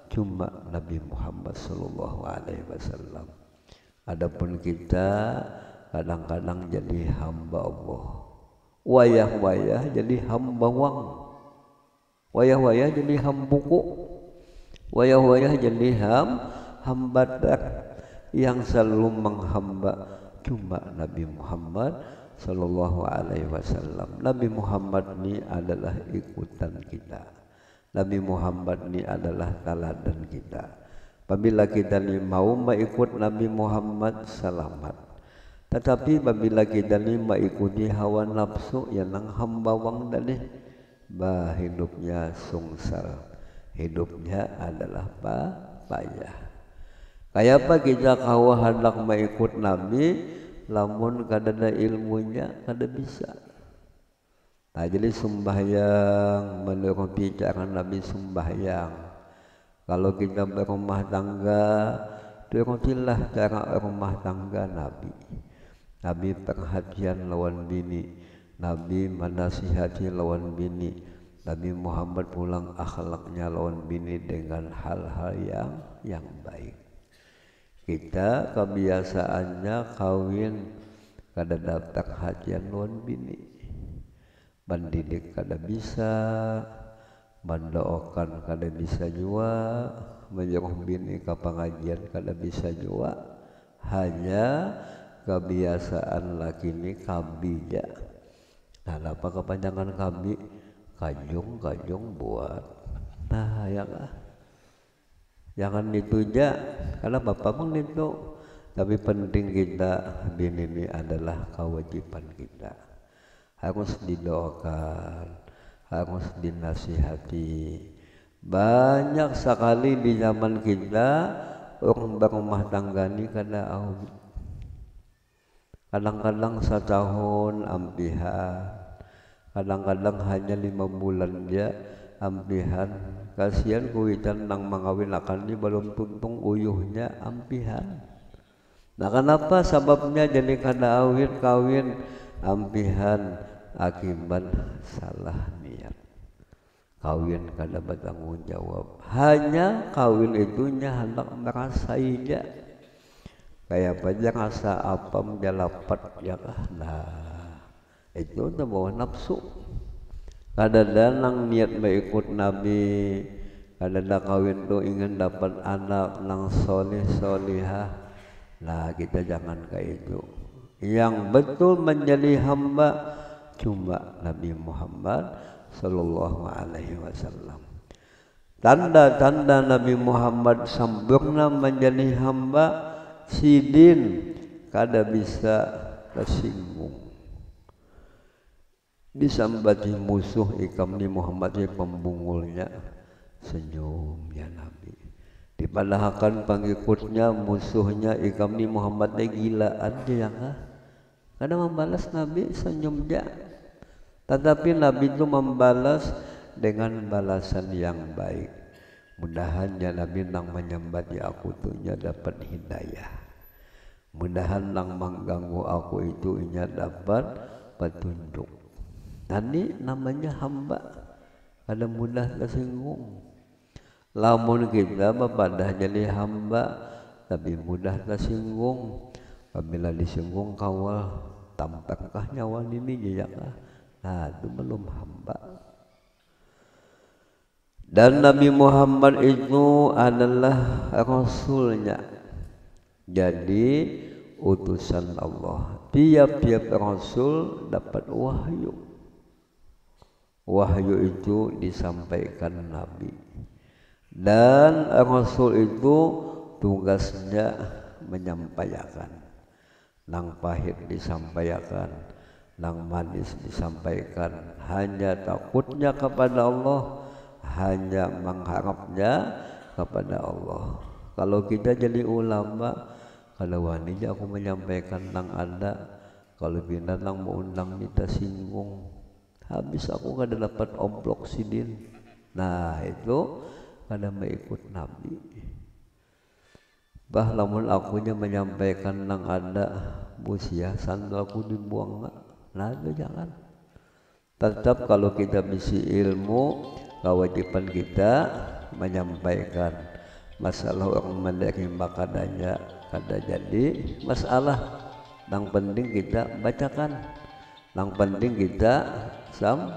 cuma Nabi Muhammad sallallahu alaihi wasallam. Adapun kita kadang-kadang jadi hamba Allah, wayah-wayah jadi hamba wang, wayah-wayah jadi hambuku, wayah-wayah jadi hamba dak. Yang selalu menghamba cuma Nabi Muhammad sallallahu alaihi wasallam. Nabi Muhammad ini adalah ikutan kita. Nabi Muhammad ini adalah teladan kita. Apabila kita ni mau mengikut Nabi Muhammad, selamat. Tetapi apabila kita ni mengikuti hawa nafsu yang nang hamba wang tadi, bah hidupnya sungsar. Hidupnya adalah payah. Kayak apa kita kau hendak mengikut Nabi, lamun kadada ilmunya kada bisa. Nah jadi sembahyang menurut cara Nabi sembahyang. Kalau kita berumah tangga, turutilah cara rumah tangga Nabi. Nabi perhatian lawan bini, Nabi menasihati lawan bini, Nabi Muhammad pulang akhlaknya lawan bini dengan hal-hal yang baik. Kita kebiasaannya kawin kada dapat perhatian lawan bini, mendidik kada bisa, mendoakan kada bisa jua, menyuruh bini ke pengajian kada bisa jua. Hanya kebiasaan laki ini kabija. Nah apa kepanjangan kabi? Kajung buat. Nah ya lah. Jangan dituja, karena bapak pun itu. Tapi penting kita, bini ini adalah kewajiban kita. Harus didoakan, harus dinasihati. Banyak sekali di zaman kita orang berumah tangga ini kada awit. Kadang-kadang setahun ampihan, kadang-kadang hanya 5 bulan dia ampihan. Kasihan kuitan nang mengawin akan ini belum tuntung uyuhnya ampihan. Nah kenapa sebabnya jadi kada awit kawin ampihan? Akibat salah niat. Kawin kada bertanggung jawab. Hanya kawin itunya hendak merasainya. Kayak apa aja rasa apa menjalapat ya kah? Nah itu bawa nafsu. Kadada nang niat mengikut Nabi, kadada kawin tu ingin dapat anak nang soleh solihah. Nah kita jangan kayak itu. Yang betul menjadi hamba cuma Nabi Muhammad Sallallahu Alaihi Wasallam. Tanda-tanda Nabi Muhammad sempurna menjadi hamba, sidin kada bisa tersinggung. Disambati musuh ikam ni Muhammad pembungulnya senyum ya Nabi. Dipadahkan pengikutnya musuhnya ikam ni Muhammad gilaan dia kah? Kada membalas Nabi senyum dia. Tetapi Nabi itu membalas dengan balasan yang baik. Mudahan ya Nabi nang menyambati aku tuhnya dapat hidayah. Mudahan nang mengganggu aku itu inya dapat petunjuk. Tadi namanya hamba, ada mudah tersinggung. Lamun kita bapadah jadi hamba, tapi mudah tersinggung. Apabila disinggung kawal, tampakkah nyawa ini jejaklah. Nah itu belum hamba. Dan Nabi Muhammad itu adalah Rasulnya. Jadi utusan Allah. Tiap-tiap Rasul dapat wahyu. Wahyu itu disampaikan Nabi. Dan Rasul itu tugasnya menyampaikan. Nang pahit disampaikan, nang manis disampaikan. Hanya takutnya kepada Allah, hanya mengharapnya kepada Allah. Kalau kita jadi ulama, kalau wanita aku menyampaikan nang ada, kalau binatang nang mau undang kita singgung. Habis aku kada dapat omplok sidin. Nah itu kada mengikut Nabi. Bah lamun akunya menyampaikan nang ada busia sandalku dibuang nggak? Nah itu jangan. Tetap kalau kita bisi ilmu, kewajiban kita menyampaikan. Masalah orang menerima kadanya kada jadi masalah. Yang penting kita bacakan. Yang penting kita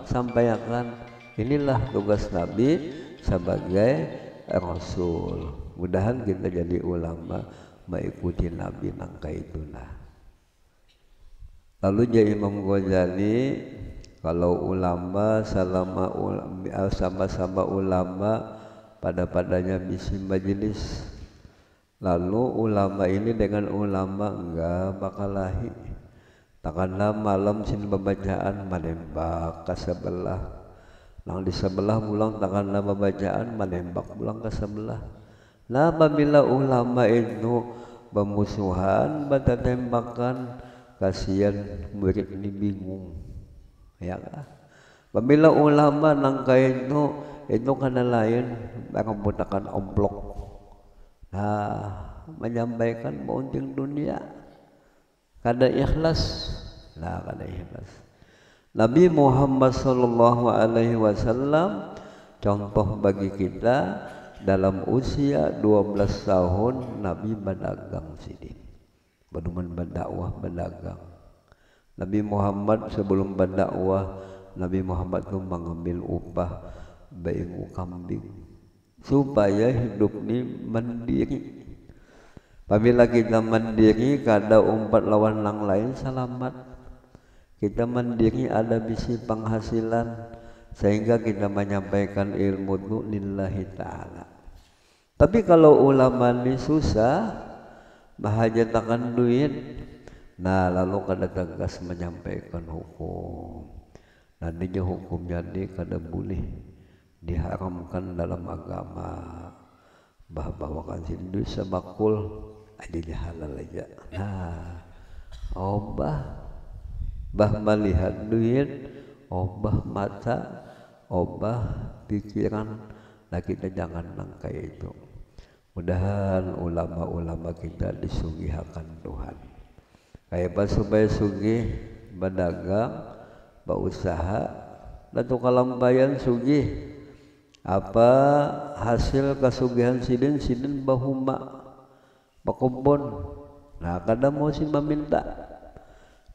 sampaikan. Inilah tugas Nabi sebagai Rasul. Mudahan kita jadi ulama mengikuti Nabi nangka itulah. Lalu jadi Imam Ghazali, kalau ulama sama-sama ulama pada-padanya bisi majelis. Lalu ulama ini dengan ulama enggak bakal lahi. Takkanlah malam sin pembacaan menembak ke sebelah. Nang di sebelah pulang takkanlah pembacaan menembak pulang ke sebelah. Nah, apabila ulama itu bermusuhan, pada tembakan, kasihan murid ini bingung, ya kan? Apabila ulama nangka itu kana lain, menggunakan omblok. Nah, menyampaikan maunting dunia, kada ikhlas, nah kada ikhlas. Nabi Muhammad sallallahu alaihi wasallam contoh bagi kita. Dalam usia 12 tahun Nabi berdagang sidin. Beruman berdakwah berdagang. Nabi Muhammad sebelum berdakwah, Nabi Muhammad itu mengambil upah baingu kambing supaya hidup ini mandiri. Apabila kita mandiri, kada umpat lawan yang lain selamat. Kita mandiri ada bisi penghasilan sehingga kita menyampaikan ilmu itu lillahi ta'ala. Tapi kalau ulama ini susah, mahajatakan duit, nah lalu kada tegas menyampaikan hukum. Nantinya hukumnya ini kada boleh diharamkan dalam agama. Bawakan sindu sebakul aja halal aja. Nah, bah melihat duit, obah mata, obah pikiran, nah kita jangan nangka itu. Mudahan ulama-ulama kita disugihakan Tuhan. Kayak apa supaya sugih berdagang, berusaha, datu kalambayan sugih. Apa hasil kasugihan sidin bahuma bakobon. Nah kadang mau si meminta.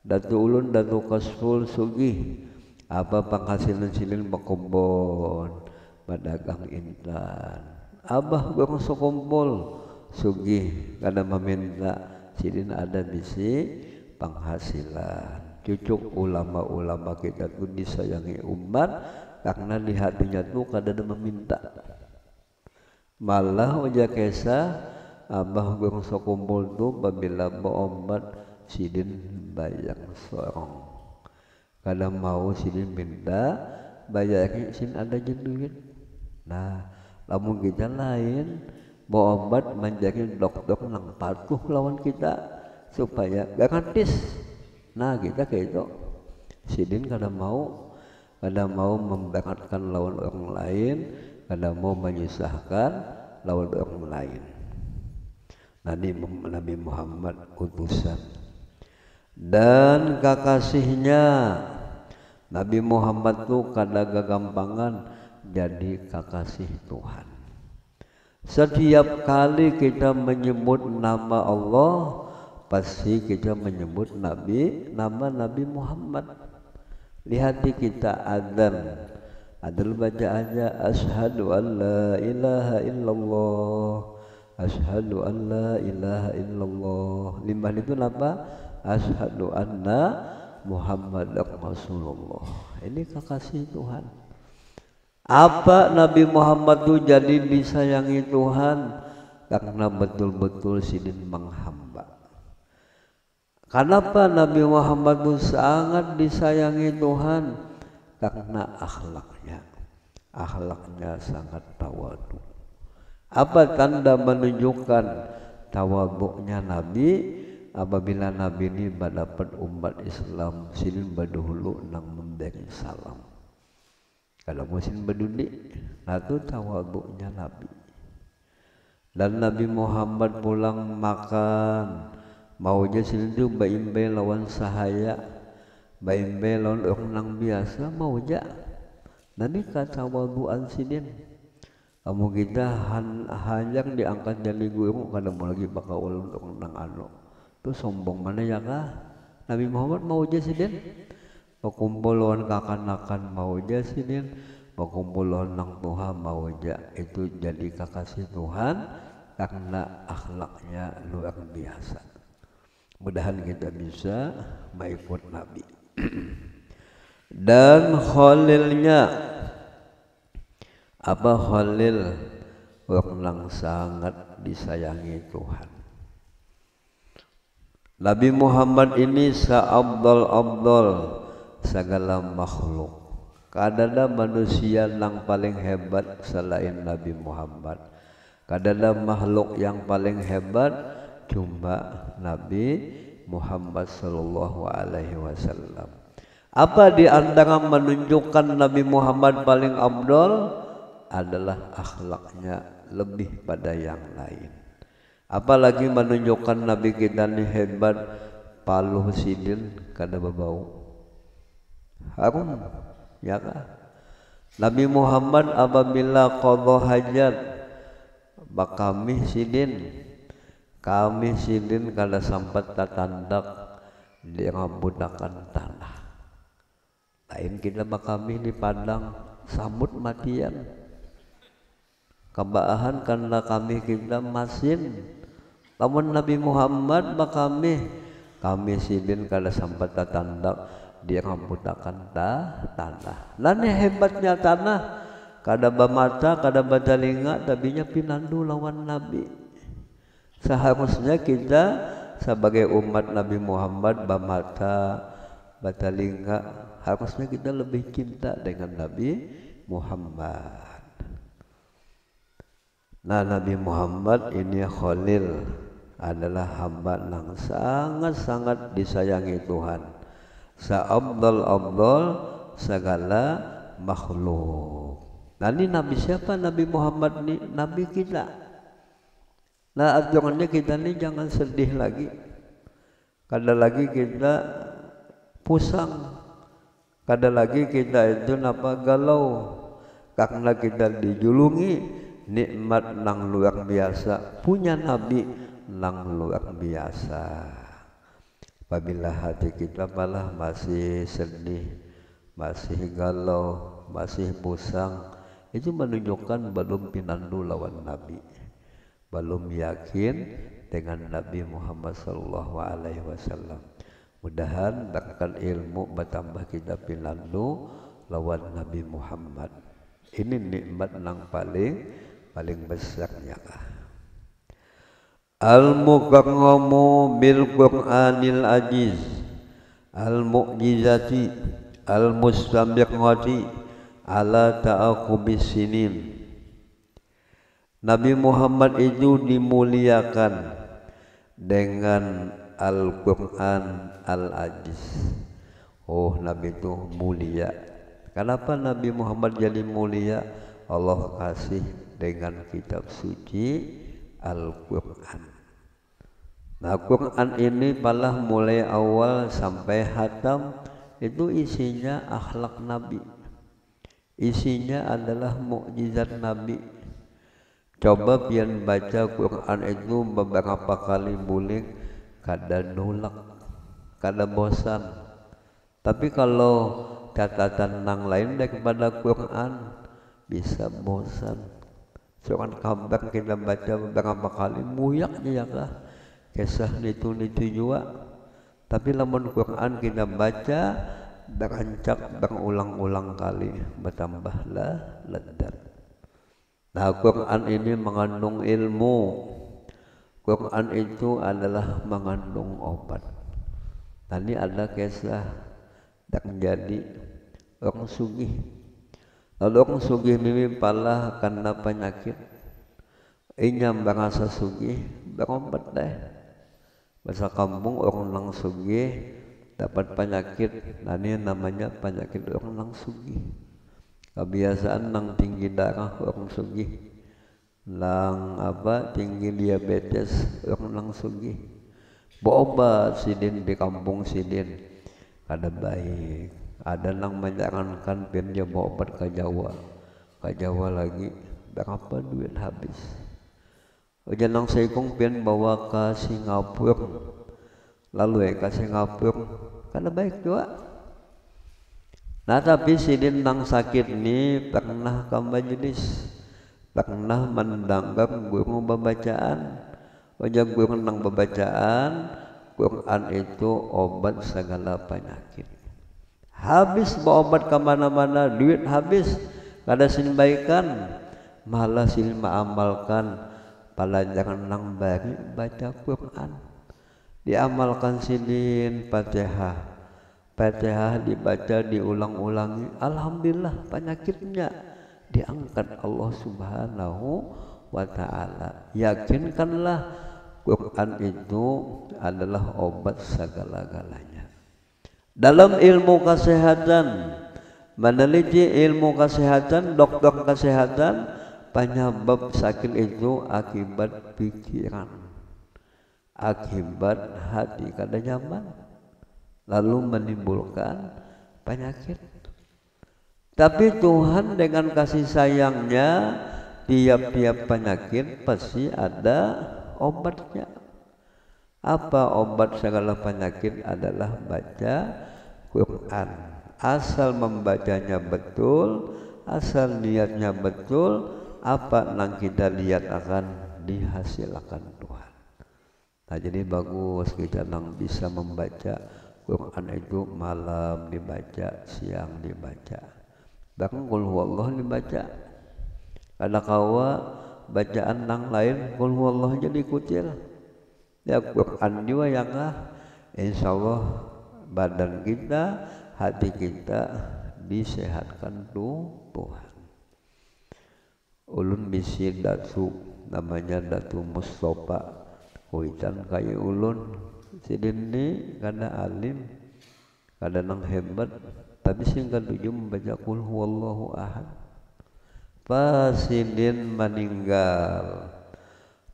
Datu ulun datu kasful sugih. Apa penghasilan sidin bakobon, berdagang intan. Abah gua kumpul sugih kada meminta sidin ada bisi penghasilan. Cucuk ulama-ulama kita tuh disayangi umat karena di hatinya tuh kada ada meminta. Malah uja kesa abah gua kumpul tuh apabila beobat sidin bayang sorong. Kada mau sidin minta bayar sin ada je duit. Nah lamun kita lain berobat menjadi dokter nang patuh lawan kita supaya garantis. Nah kita kayak itu sidin kada mau memberatkan lawan orang lain, kada mau menyusahkan lawan orang lain. Nabi Muhammad utusan dan kekasihnya. Nabi Muhammad tuh kada gagampangan jadi kekasih Tuhan. Setiap kali kita menyebut nama Allah, pasti kita menyebut nama Nabi Muhammad. Lihat kita adzan baca aja asyhadu an la ilaha illallah, asyhadu an la ilaha illallah. Limbah itu apa? Asyhadu anna Muhammadar Rasulullah. Ini kekasih Tuhan. Apa Nabi Muhammad itu jadi disayangi Tuhan? Karena betul-betul sidin menghamba. Kenapa Nabi Muhammad itu sangat disayangi Tuhan? Karena akhlaknya sangat tawadu. Apa tanda menunjukkan tawaduknya Nabi? Apabila Nabi ini mendapat umat Islam sidin berdahulu nang memberi salam. Kalau musim berdudi, nah itu tawaduknya Nabi. Dan Nabi Muhammad pulang makan, mau aja sini tu baimbe lawan sahaya, baimbe lawan orang nang biasa mau aja. Nanti kata tawaduan sidin. Kamu kita hanyang diangkat jadi guru, kada mau lagi bakal ulun orang nang anu. Tu sombong mana ya kah? Nabi Muhammad mau aja sidin. Pakumpuluan kakanakan mau aja sidin, pakumpuluan nang Tuhan mau aja. Itu jadi kekasih Tuhan karena akhlaknya luar biasa. Mudahan kita bisa mengikut Nabi. Dan khalilnya, apa khalil? Orang yang sangat disayangi Tuhan. Nabi Muhammad ini seabdal-abdal segala makhluk. Kada ada manusia yang paling hebat selain Nabi Muhammad. Kadada makhluk yang paling hebat cuma Nabi Muhammad sallallahu alaihi wasallam. Apa di antara menunjukkan Nabi Muhammad paling afdal adalah akhlaknya lebih pada yang lain. Apalagi menunjukkan Nabi kita ini hebat, paluh sidin kada bebau harum, ya kah? Nabi Muhammad apabila qadha hajat bakami sidin, kami sidin kada sampat tatandak di ngabutakan tanah. Lain kita bakami di padang samut matian. Kebaahan karena kami kita masin. Lamun Nabi Muhammad bakami sidin kada sampat tatandak di ngabutakan tanah. Lani hebatnya tanah, kada bamata, kada batalinga, tabinya pinandu lawan Nabi. Seharusnya kita sebagai umat Nabi Muhammad bamata, batalinga, harusnya kita lebih cinta dengan Nabi Muhammad. Nah, Nabi Muhammad ini Khalil, adalah hamba yang sangat-sangat disayangi Tuhan. Seabdal-abdal segala makhluk. Nah, ini Nabi siapa? Nabi Muhammad ini Nabi kita. Nah, aturannya kita ini jangan sedih lagi. Kada lagi kita pusang. Kada lagi kita itu galau. Karena kita dijulungi nikmat nang luar biasa. Punya Nabi nang luar biasa. Apabila hati kita malah masih sedih, masih galau, masih pusang, itu menunjukkan belum pinandu lawan Nabi, belum yakin dengan Nabi Muhammad sallallahu alaihi wasallam. Mudahan berkat ilmu bertambah kita pinandu lawan Nabi Muhammad. Ini nikmat yang paling besarnya. Al-mukarramu bil Qur'anil ajiz al-mu'jizati al-mustabiqati ala ta'aqubis sinin. Nabi Muhammad itu dimuliakan dengan Al-Qur'an al-ajiz. Oh, Nabi itu mulia. Kenapa Nabi Muhammad jadi mulia? Allah kasih dengan kitab suci Al-Qur'an. Nah, Quran ini malah mulai awal sampai hatam itu isinya akhlak Nabi. Isinya adalah mukjizat Nabi. Coba pian baca Quran itu beberapa kali bulik, kada nolak, kada bosan. Tapi kalau catatan yang lain daripada Quran bisa bosan. Soalnya kabar kita baca beberapa kali muyaknya ya kah? Kisah itu juga. Tapi lamun Quran kita baca berancak berulang-ulang kali, bertambahlah ledar. Nah, Quran ini mengandung ilmu. Quran itu adalah mengandung obat. Tadi ada kisah yang jadi orang sugih. Lalu orang sugih ini pala karena penyakit. Inyam bahasa sugih berobat deh. Bahasa kampung orang nang sugih dapat penyakit. Nah, ini namanya penyakit orang nang sugih. Kebiasaan nang tinggi darah orang sugih. Nang tinggi diabetes orang nang sugih. Berobat sidin di kampung sidin. Kada baik. Ada nang menyarankan pian dia bawa obat ke Jawa. Ke Jawa lagi berapa duit habis. Ujian nang saikong pian bawa ke Singapura. Lalu ke Singapura kada baik juga. Nah, tapi sidin nang sakit ni pernah ke majelis, pernah mendengar guru babacaan. Ujian guru nang babacaan Quran itu obat segala penyakit. Habis berobat kemana-mana, duit habis, kada sin baikan, malah sin mengamalkan pelajaran nang bari baca Quran. Diamalkan sidin Fatihah. Fatihah dibaca diulang-ulangi, alhamdulillah penyakitnya diangkat Allah Subhanahu wa ta'ala. Yakinkanlah Quran itu adalah obat segala-galanya. Dalam ilmu kesehatan, meneliti ilmu kesehatan, dokter kesehatan, penyebab sakit itu akibat pikiran, akibat hati kada nyaman, lalu menimbulkan penyakit. Tapi Tuhan dengan kasih sayangnya, tiap-tiap penyakit pasti ada obatnya. Apa obat segala penyakit? Adalah baca Quran. Asal membacanya betul, asal niatnya betul, apa yang kita lihat akan dihasilkan Tuhan. Nah, jadi bagus kita nang bisa membaca Quran itu malam dibaca, siang dibaca, bahkan qul huwallah dibaca. Ada kawa bacaan nang lain qul huwallah jadi kucil. Ya Quran juga yang insyaallah badan kita, hati kita disehatkan Tuhan. Ulun bisi datu namanya Datu Mustafa, kuitan kaya ulun sidin ni kada alim, kada nang hebat, tapi sing katuju membaca qul huwallahu ahad. Pasidin meninggal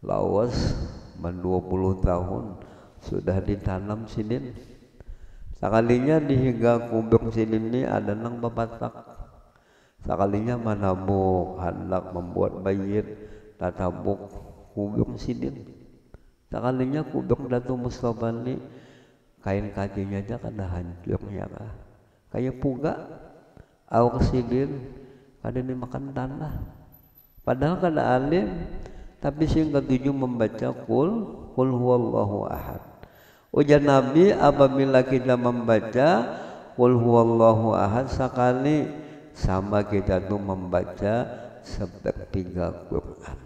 lawas 20 tahun sudah ditanam sidin. Sekalinya dihiga kubur sidin ini ada nang babatak. Sekalinya manabuk hendak membuat bayit tatabuk kubur sidin. Sekalinya kubur Datu Mustafa ini kain kakinya aja kada hancur ya kah. Kayak puga awak sidin kada dimakan tanah. Padahal kada alim, tapi sing ketujuh membaca qul huwallahu ahad. Ujar Nabi, apabila kita membaca qul huwallahu ahad sekali, sama kita tuh membaca sepertiga Quran.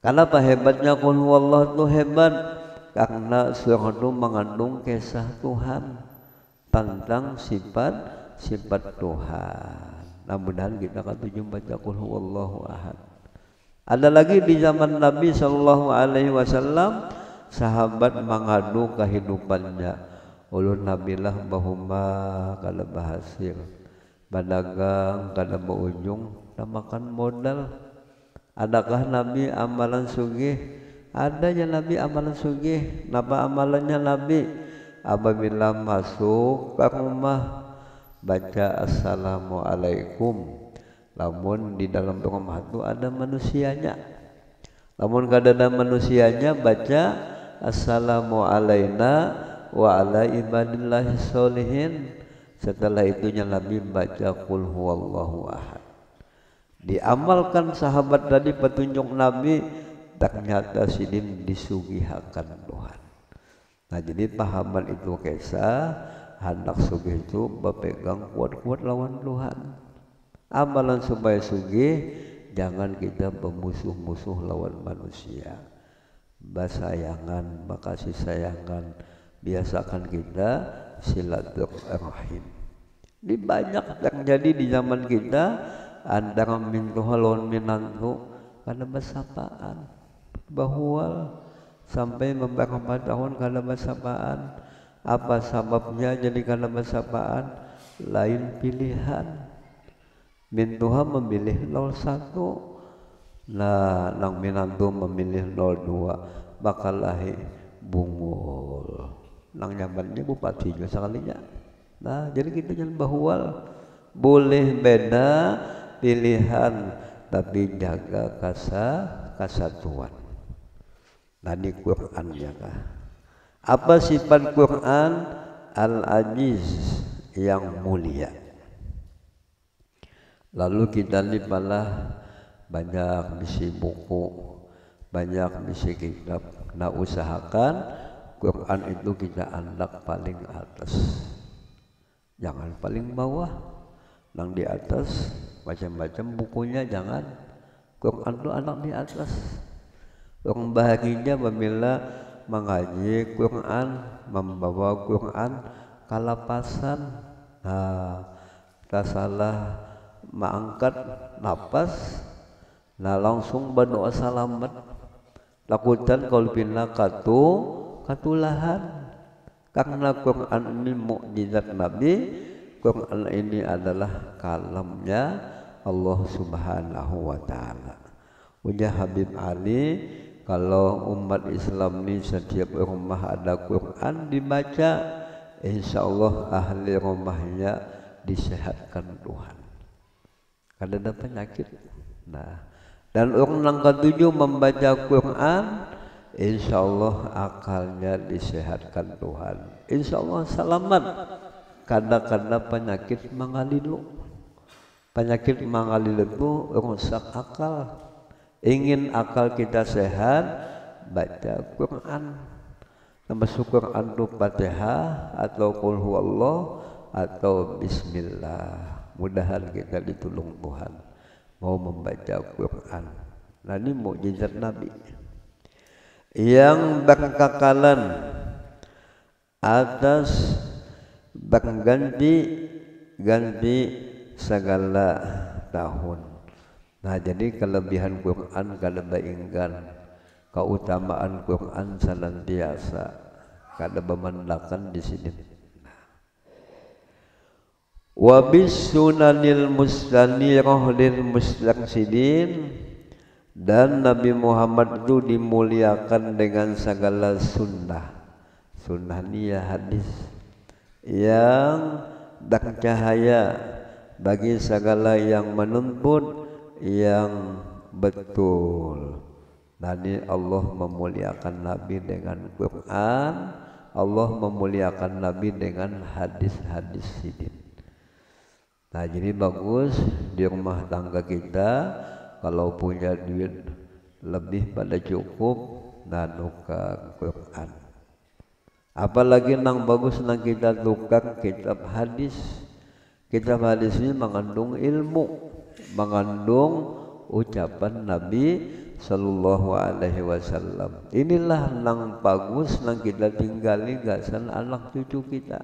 Kenapa hebatnya qul huwallahu itu hebat? Karena surah itu mengandung kisah Tuhan tentang sifat Tuhan. Nah, mudah-mudahan kita akan tujuh baca qul huwallahu ahad. Ada lagi di zaman Nabi Sallallahu Alaihi Wasallam, sahabat mengadu kehidupannya. Ulun nabilah bahuma kada berhasil, badagang kada berujung, tak makan modal. Adakah Nabi amalan sugih? Adanya Nabi amalan sugih. Napa amalannya Nabi? Apabila masuk ke rumah baca assalamualaikum. Namun di dalam rumah itu ada manusianya. Namun kada ada manusianya baca assalamu alaina wa ala ibadillahi sholihin. Setelah itunya Nabi baca qul huwallahu ahad. Diamalkan sahabat tadi petunjuk Nabi, ternyata sidin disugihakan Tuhan. Nah, jadi pahaman itu kisah hendak sugih itu berpegang kuat-kuat lawan Tuhan. Amalan supaya sugih, jangan kita bermusuh-musuh lawan manusia. Basayangan, makasih sayangan, biasakan kita silaturahim. Ini banyak terjadi di zaman kita, antara mintuha lawan minantu karena bersapaan, bahwa sampai beberapa tahun karena bersapaan. Apa sebabnya jadi karena bersapaan? Lain pilihan. Mintuha memilih 01, nah nang minantu memilih 02, bakal lahir bungul. Nang nyamannya bupati juga sekalinya. Nah, jadi kita jangan bahwal, boleh beda pilihan, tapi jaga kesatuan. Nah, di Quran ya kah? Apa sifat Quran? Al-Aziz, yang mulia. Lalu kita lihatlah banyak bisi buku, banyak bisi kitab. Nah, usahakan Quran itu kita andak paling atas, jangan paling bawah. Nang di atas macam-macam bukunya jangan. Quran itu anak di atas. Orang bahagianya apabila mengaji Quran, membawa Quran kalapasan. Nah, tak salah mengangkat napas, Nah langsung berdoa salamet. Lakutan kalau pindah katulahan. Karena Quran ini mukjizat Nabi. Quran ini adalah kalamnya Allah Subhanahu wa Ta'ala. Ujar Habib Ali, kalau umat Islam ini setiap rumah ada Quran dibaca, insya Allah ahli rumahnya disehatkan Tuhan. Kada ada penyakit. Nah, dan orang yang ketujuh membaca Quran, insya Allah akalnya disehatkan Tuhan. Insya Allah selamat. Kada-kada penyakit mangalilu. Penyakit mangalilu itu rusak akal. Ingin akal kita sehat, baca Quran. Termasuk Quran itu Fatihah atau Qul Huwallah atau Bismillah. Mudahan kita ditolong Tuhan mau membaca Quran. Nah ini mukjizat Nabi yang berkekalan atas ganti segala tahun. Nah jadi kelebihan Quran kada baingkan, keutamaan Quran senantiasa kada bemendakan di sini. Wa bis sunanil mustanirah lil mustaqsidin, dan Nabi Muhammad itu dimuliakan dengan segala sunnah. Sunnah ini ya hadis yang bercahaya bagi segala yang menuntut yang betul. Nanti Allah memuliakan Nabi dengan Quran, Allah memuliakan Nabi dengan hadis-hadis ini. Nah jadi bagus di rumah tangga kita kalau punya duit lebih pada cukup nanukang Quran. Apalagi nang bagus nang kita tukang kitab hadis. Kitab hadis ini mengandung ilmu, mengandung ucapan Nabi Sallallahu Alaihi Wasallam. Inilah nang bagus nang kita tinggali gasan anak cucu kita.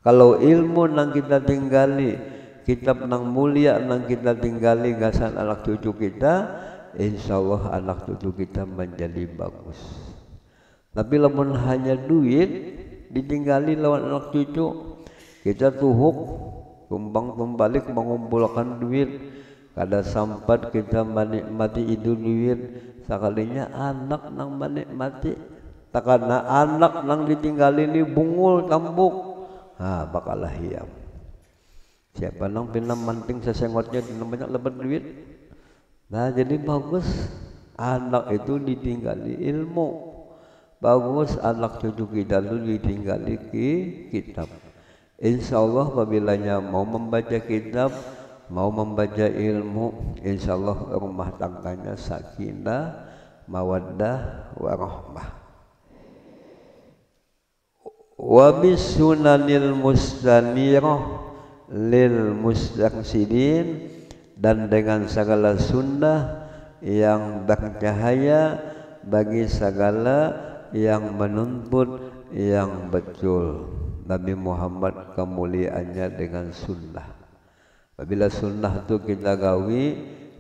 Kalau ilmu nang kita tinggali, kitab nang mulia nang kita tinggali gasan anak cucu kita, insya Allah anak cucu kita menjadi bagus. Tapi lamun hanya duit ditinggali lawan anak cucu, kita tuhuk tumbang tumbalik mengumpulkan duit, kada sampat kita menikmati itu duit. Sekalinya anak nang menikmati, takana anak nang ditinggali ini bungul tambuk, bakalah hiam. Siapa nang pinam manting sesengotnya banyak lebat duit. Nah jadi bagus anak itu ditinggali ilmu, bagus anak cucu kita itu ditinggali kitab. Insya Allah apabila mau membaca kitab, mau membaca ilmu, insya Allah rumah tangganya sakinah, mawaddah, warahmah. Wa bisunanil mustanirah lil mustaqsidin, dan dengan segala sunnah yang bercahaya bagi segala yang menuntut yang betul. Nabi Muhammad kemuliaannya dengan sunnah. Apabila sunnah itu kita gawi,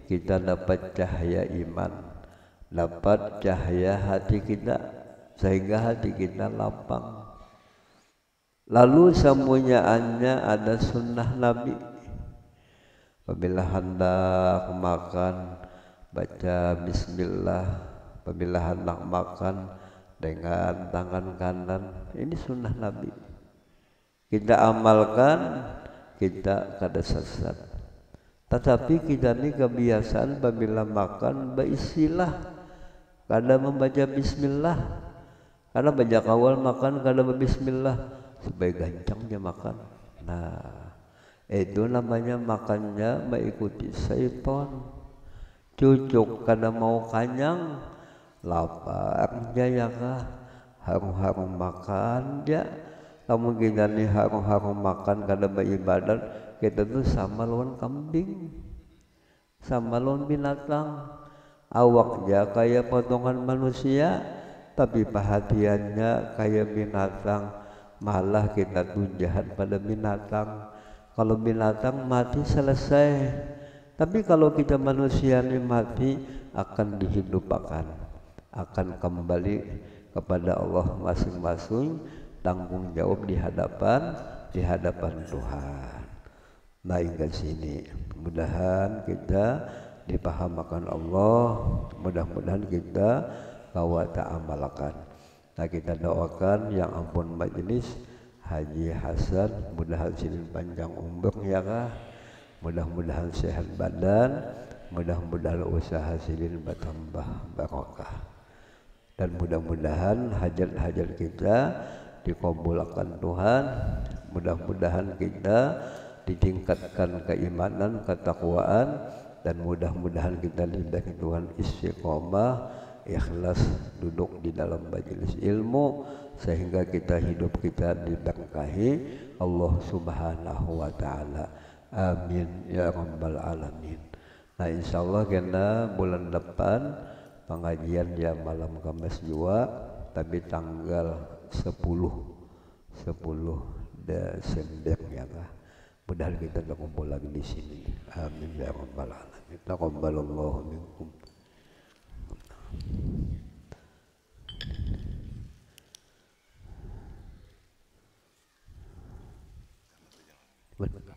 kita dapat cahaya iman, dapat cahaya hati kita, sehingga hati kita lapang. Lalu semuanya ada sunnah Nabi. Apabila hendak makan, baca bismillah. Apabila hendak makan dengan tangan kanan, ini sunnah Nabi. Kita amalkan, kita kada sesat. Tetapi kita ini kebiasaan apabila makan beristilah, kada membaca bismillah. Karena banyak awal makan kada berbismillah, supaya gancang dia makan. Nah, itu namanya makannya mengikuti syaitan. Cucuk kada mau kanyang, lapar jaya kah, harum-harum makan dia. Kamu kita nih harum-harum makan kada beribadat, kita tuh sama lawan kambing, sama lawan binatang. Awaknya kayak potongan manusia, tapi perhatiannya kayak binatang. Malah kita tuh jahat pada binatang. Kalau binatang mati selesai, Tapi kalau kita manusia ini mati akan dihidupkan, akan kembali kepada Allah masing-masing, tanggung jawab di hadapan Tuhan. Nah hingga sini mudah-mudahan kita dipahamakan Allah, mudah-mudahan kita kawata amalkan. Nah kita doakan yang ampun majelis Haji Hasan, mudah-mudahan silin panjang umur ya kah, mudah-mudahan sehat badan, mudah-mudahan usaha silin bertambah barokah, dan mudah-mudahan hajat-hajat kita dikabulkan Tuhan, mudah-mudahan kita ditingkatkan keimanan, ketakwaan, dan mudah-mudahan kita diberi Tuhan istiqomah, ikhlas duduk di dalam majelis ilmu, sehingga kita hidup kita diberkahi Allah Subhanahu wa taala. Amin ya rabbal alamin. Nah insyaallah kena bulan depan pengajian ya malam Kamis juga, tapi tanggal 10 Desember ya kah. Mudah kita berkumpul lagi di sini. Amin ya rabbal alamin. Taqabbalallahu minkum. Betul.